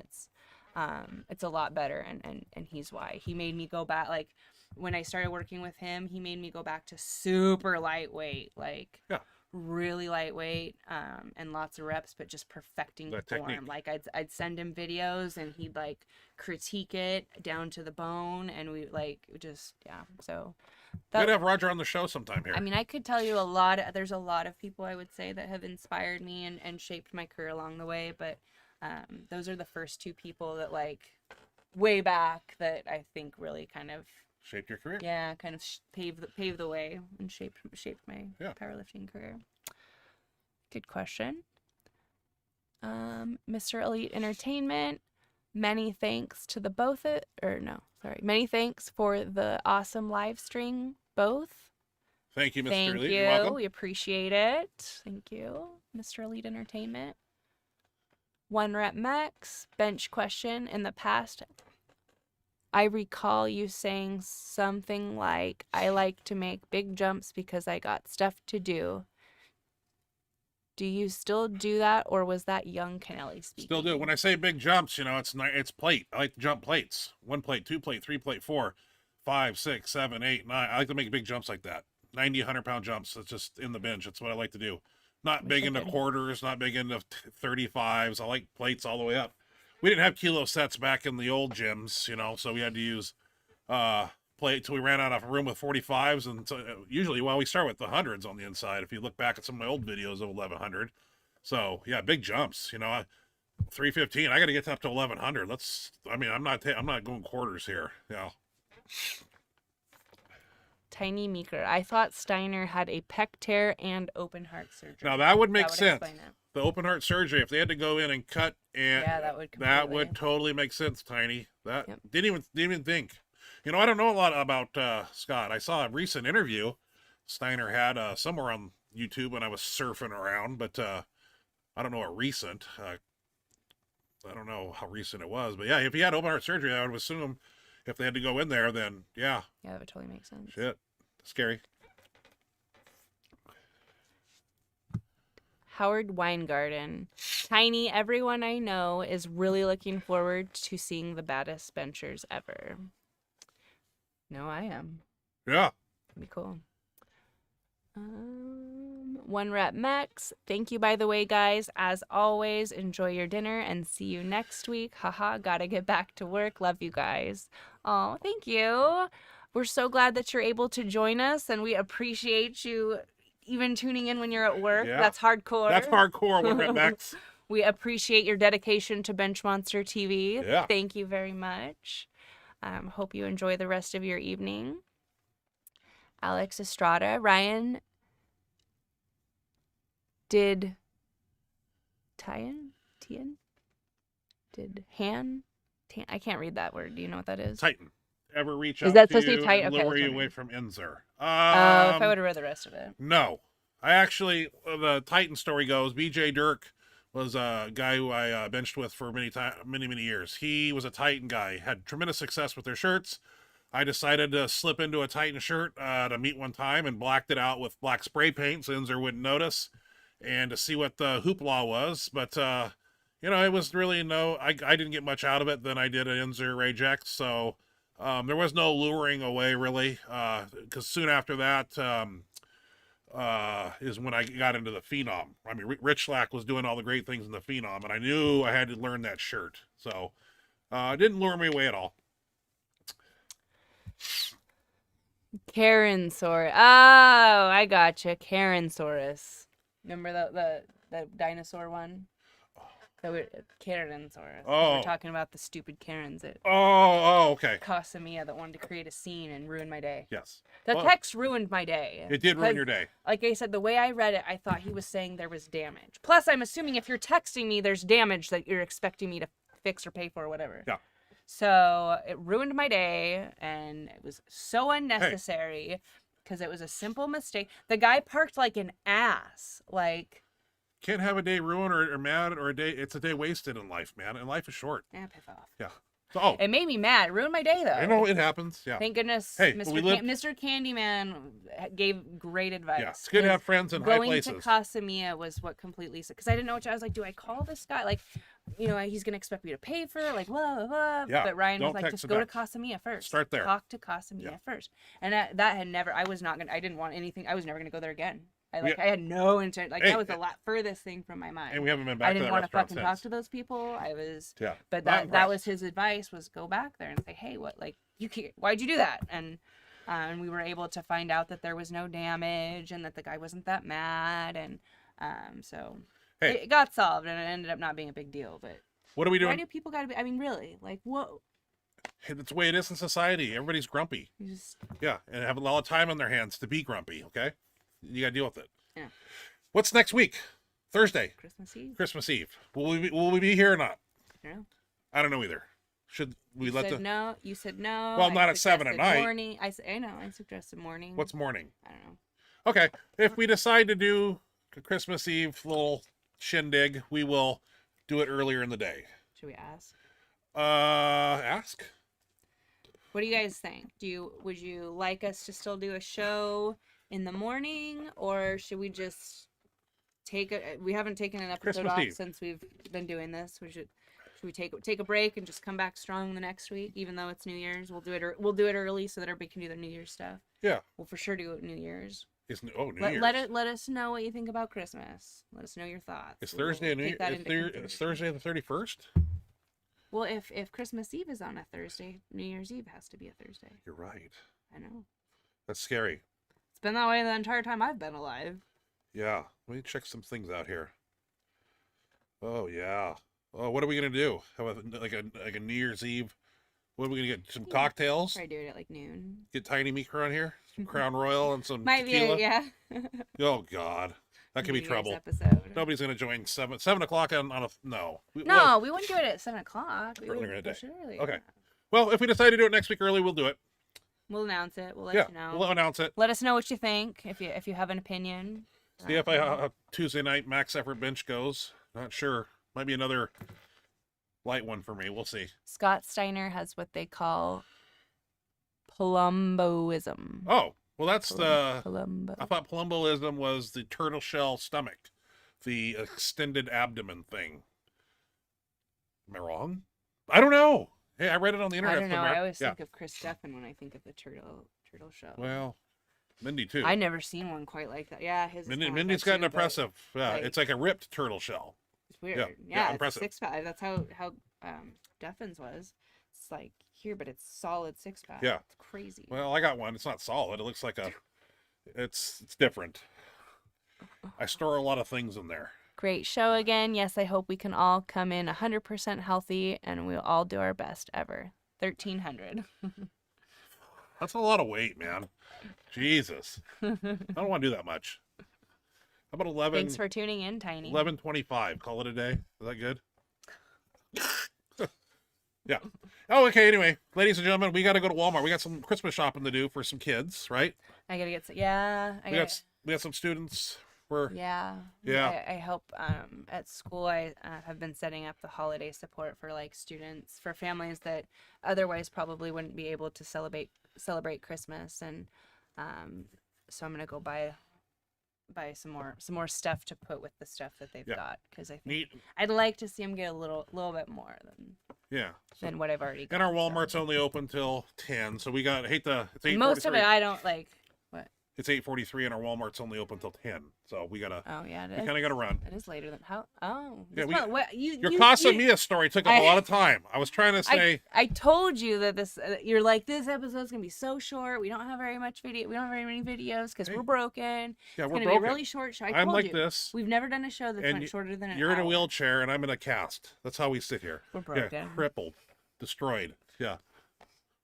it's a lot better, and he's why. He made me go back, like when I started working with him, he made me go back to super lightweight, like Yeah. really lightweight, and lots of reps, but just perfecting That form. technique. Like I'd send him videos, and he'd like critique it down to the bone, and we like just so We're gonna have Roger on the show sometime here. I mean, I could tell you there's a lot of people I would say that have inspired me and shaped my career along the way, but those are the first two people that like way back that I think really kind of Shaped your career. kind of paved the way and shaped my powerlifting career. Good question. Mr. Elite Entertainment, many thanks to the many thanks for the awesome live stream, both. Thank you, Mr. Thank Elite. you. You're welcome. We appreciate it. Thank you, Mr. Elite Entertainment. One Rep Max, bench question. In the past, I recall you saying something like, I like to make big jumps because I got stuff to do. Do you still do that, or was that young Kennelly speaking? Still do. When I say big jumps, it's plate. I like to jump plates. 1 plate, 2 plate, 3 plate, 4, 5, 6, 7, 8, 9. I like to make big jumps like that. 90, 100-pound jumps. That's just in the bench. That's what I like to do. Not big into quarters, not big into 35s. I like plates all the way up. We didn't have kilo sets back in the old gyms, so we had to use plate till we ran out of room with 45s. And so, usually, we start with the hundreds on the inside. If you look back at some of my old videos of 1100. So, yeah, big jumps, 315. I got to get up to 1100. I'm not going quarters here. Yeah. Tiny Meeker. I thought Steiner had a pec tear and open heart surgery. Now that would make sense. Explain it. The open heart surgery, if they had to go in and cut, and that would totally make sense, Tiny. That didn't even think. I don't know a lot about Scott. I saw a recent interview Steiner had somewhere on YouTube when I was surfing around, but I don't know a recent. I don't know how recent it was, but yeah, if he had open heart surgery, I would assume if they had to go in there, then yeah. Yeah, that would totally make sense. Shit, scary. Howard Weingarten. Tiny, everyone I know is really looking forward to seeing the baddest benchers ever. No, I am. Yeah. That'd be cool. One Rep Max. Thank you, by the way, guys. As always, enjoy your dinner and see you next week. Haha, gotta get back to work. Love you guys. Oh, thank you. We're so glad that you're able to join us, and we appreciate you even tuning in when you're at work. Yeah. That's hardcore. That's hardcore, One Rep Max. We appreciate your dedication to Benchmonster TV. Yeah. Thank you very much. Hope you enjoy the rest of your evening. Alex Estrada. Ryan, did Tian? Did Han? I can't read that word. Do you know what that is? Titan. Ever reach Is out that to supposed to you be tight? and Okay, lure that's you what I away mean. from Inzer? If I would have read the rest of it. No. I actually, the Titan story goes, BJ Dirk was a guy who I benched with for many years. He was a Titan guy, had tremendous success with their shirts. I decided to slip into a Titan shirt to meet one time and blacked it out with black spray paint so Inzer wouldn't notice, and to see what the hoopla was. But, it was really I didn't get much out of it than I did at Inzer Ragex. So there was no luring away, really, because soon after that is when I got into the Phenom. I mean, Rich Slack was doing all the great things in the Phenom, and I knew I had to learn that shirt. So it didn't lure me away at all. Karen Saur. Oh, I gotcha. Karen Saurus. Remember the dinosaur one? So Karens, or Oh. we're talking about the stupid Karens at Okay. Casamiya that wanted to create a scene and ruin my day. Yes. The Well, text ruined my day. it did ruin 'Cause, your day. Like I said, the way I read it, I thought he was saying there was damage. Plus, I'm assuming if you're texting me, there's damage that you're expecting me to fix or pay for or whatever. Yeah. So it ruined my day, and it was so unnecessary because it was a simple mistake. The guy parked like an ass. Like, Can't have a day ruined or mad or a day. It's a day wasted in life, man. And life is short. piss off. Yeah. So, It made me mad. It ruined my day, though. I know it happens. Yeah. Thank goodness Hey, but Mr. Candyman gave great advice. Yeah. It's good to have friends in high Going places. to Casamiya was what completely, because I didn't know what I was like, do I call this guy? Like, he's going to expect me to pay for it, like, blah, blah, blah. Yeah, But Ryan was don't like, text just him go to back. Casamiya first. Start there. Talk to Casamiya Yeah. first. And that had never, I didn't want anything. I was never going to go there again. We- I had no intent. Like, Hey, that was the furthest thing from my mind. And we haven't been back I to didn't that want to restaurant fucking talk since. to those people. Yeah. But Not that impressed. was his advice, was go back there and say, hey, what, like, why'd you do that? And we were able to find out that there was no damage and that the guy wasn't that mad. And so Hey. it got solved, and it ended up not being a big deal. But What are we why doing? do people got to be, I mean, really? Like, what? Hey, that's the way it is in society. Everybody's grumpy. You just, Yeah. And have a lot of time on their hands to be grumpy. Okay. You got to deal with it. Yeah. What's next week? Thursday. Christmas Eve? Christmas Eve. Will we be here or not? I don't know. I don't know either. Should we let said the no. You said no. Well, I not at 7 at suggested night. Morning. I know. I suggested morning. what's morning? I don't know. Okay. If we decide to do a Christmas Eve little shindig, we will do it earlier in the day. Should we ask? Ask. What do you guys think? Would you like us to still do a show in the morning, or should we just we haven't taken an episode Christmas off Eve. since we've been doing this. Should we take a break and just come back strong the next week, even though it's New Year's? We'll do it early so that everybody can do their New Year's stuff. Yeah. We'll for sure do it New Year's. New Year's. Let us know what you think about Christmas. Let us know your thoughts. It's Thursday. We'll take that into It's consideration. Thursday the 31st. Well, if Christmas Eve is on a Thursday, New Year's Eve has to be a Thursday. You're right. I know. That's scary. It's been that way the entire time I've been alive. Yeah. Let me check some things out here. Oh yeah. Oh, what are we gonna do? How about like a New Year's Eve? What are we gonna get? Some cocktails? Probably do it at like noon. Get Tiny Meeker on here? Some Crown Royal and some Might tequila? be yeah. Oh God. That could be New Year's trouble. Episode. Nobody's gonna join 7 o'clock on a no. No, we wouldn't do it at 7:00. We Earlier would in the day. push it earlier. Okay. Well, if we decide to do it next week early, we'll do it. We'll announce it. We'll let Yeah, you know. we'll announce it. Let us know what you think if you have an opinion. See if how Tuesday night max effort bench goes. Not sure. Might be another light one for me. We'll see. Scott Steiner has what they call Palumboism. Oh, well, that's Palumbo. I thought palumboism was the turtle shell stomach, the extended abdomen thing. Am I wrong? I don't know. Hey, I read it on the I internet don't know. somewhere. I always Yeah. think of Chris Steffen when I think of the turtle show. Well, Mindy too. I never seen one quite like that. Yeah, his. is kinda like Mindy's that got an too, but impressive. Yeah, like- it's like a ripped turtle shell. It's weird. yeah, Yeah, it's impressive. 6-pack. That's how Steffen's was. It's like here, but it's solid 6-pack. Yeah. It's crazy. Well, I got one. It's not solid. It looks like a. It's different. I store a lot of things in there. Great show again. Yes, I hope we can all come in 100% healthy, and we'll all do our best ever. 1,300. That's a lot of weight, man. Jesus, I don't want to do that much. How about 11? Thanks for tuning in, Tiny. 11:25. Call it a day. Is that good? Yeah. Oh, okay. Anyway, ladies and gentlemen, we got to go to Walmart. We got some Christmas shopping to do for some kids, right? I gotta get yeah. We got some students. We're Yeah. Yeah. I hope at school I have been setting up the holiday support for like students, for families that otherwise probably wouldn't be able to celebrate Christmas, and so I'm gonna go buy some more stuff to put with the stuff that they've Yeah. got, because I think neat. I'd like to see them get a little bit more Yeah. than what I've already got. And our so. Walmart's only open till 10, so we got. It's 8:43. Most of it I don't like. What? It's 8:43 and our Walmart's only open till 10. So we gotta. Oh yeah, it We is. kind of gotta run. It is later than how? Oh, Yeah, this one- what, Your Casamia story took up a lot of time. I was trying to say. I told you that this. You're like, this episode's gonna be so short. We don't have very much video. We don't have very many videos because we're broken. Yeah, It's we're gonna broken. be a really short show. I'm told like you. this. We've never done a show that's And went shorter than an You're in a hour. wheelchair and I'm in a cast. That's how we sit here. We're broken. Yeah, crippled, destroyed. Yeah.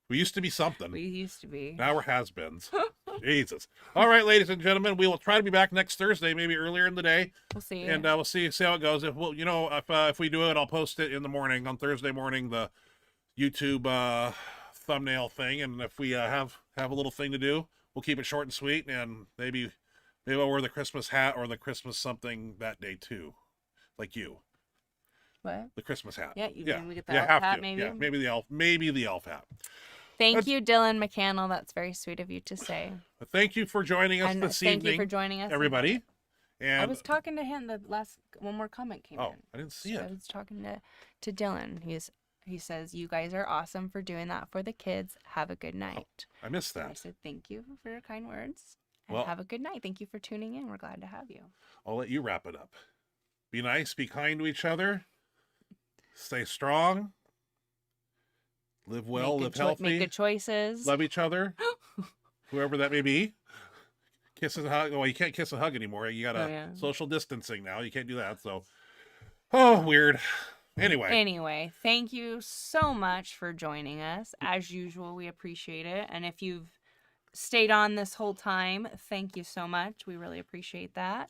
We used to be something. We used to be. Now we're has-beens. Jesus. All right, ladies and gentlemen, we will try to be back next Thursday, maybe earlier in the day, We'll see. and we'll see how it goes. If if we do it, I'll post it in the morning on Thursday morning, the YouTube thumbnail thing, and if we have a little thing to do, we'll keep it short and sweet, and maybe I'll wear the Christmas hat or the Christmas something that day too, like you. What? The Christmas hat. Yeah, you yeah. we get the yeah, elf have hat to. maybe. Yeah, maybe the elf hat. Thank you, Dylan McCannell. That's very sweet of you to say. But thank you for joining us And this thank evening, you for joining us, everybody. And I was talking to him. The last one more comment came in. I didn't see I it. was talking to Dylan. He says, you guys are awesome for doing that for the kids. Have a good night. I missed And I that. said, thank you for your kind words. And Well- have a good night. Thank you for tuning in. We're glad to have you. I'll let you wrap it up. Be nice, be kind to each other, stay strong, live well, live healthy, Make good choices. love each other, whoever that may be. Kiss and hug. Well, you can't kiss and hug anymore. You got social distancing now. You can't do that. So, weird. Anyway, thank you so much for joining us. As usual, we appreciate it. And if you've stayed on this whole time, thank you so much. We really appreciate that.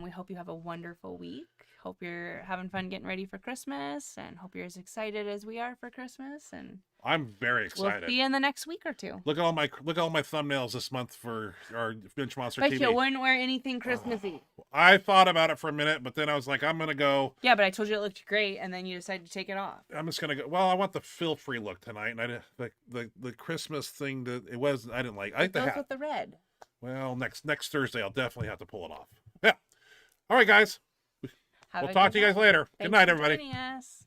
We hope you have a wonderful week. Hope you're having fun getting ready for Christmas, and hope you're as excited as we are for Christmas. And I'm very excited. we'll see you in the next week or two. Look at all my thumbnails this month for our Benchmonster Bet TV. you wouldn't wear anything Christmassy. I thought about it for a minute, but then I was like, I'm gonna go. Yeah, but I told you it looked great, and then you decided to take it off. I'm just gonna go. Well, I want the feel-free look tonight, and I didn't the Christmas thing that it was. I didn't like. I like the Goes hat. with the red. Well, next Thursday, I'll definitely have to pull it off. Yeah. All right, guys. Have We'll a talk good to you guys night. later. Thanks Good night, for everybody. joining us.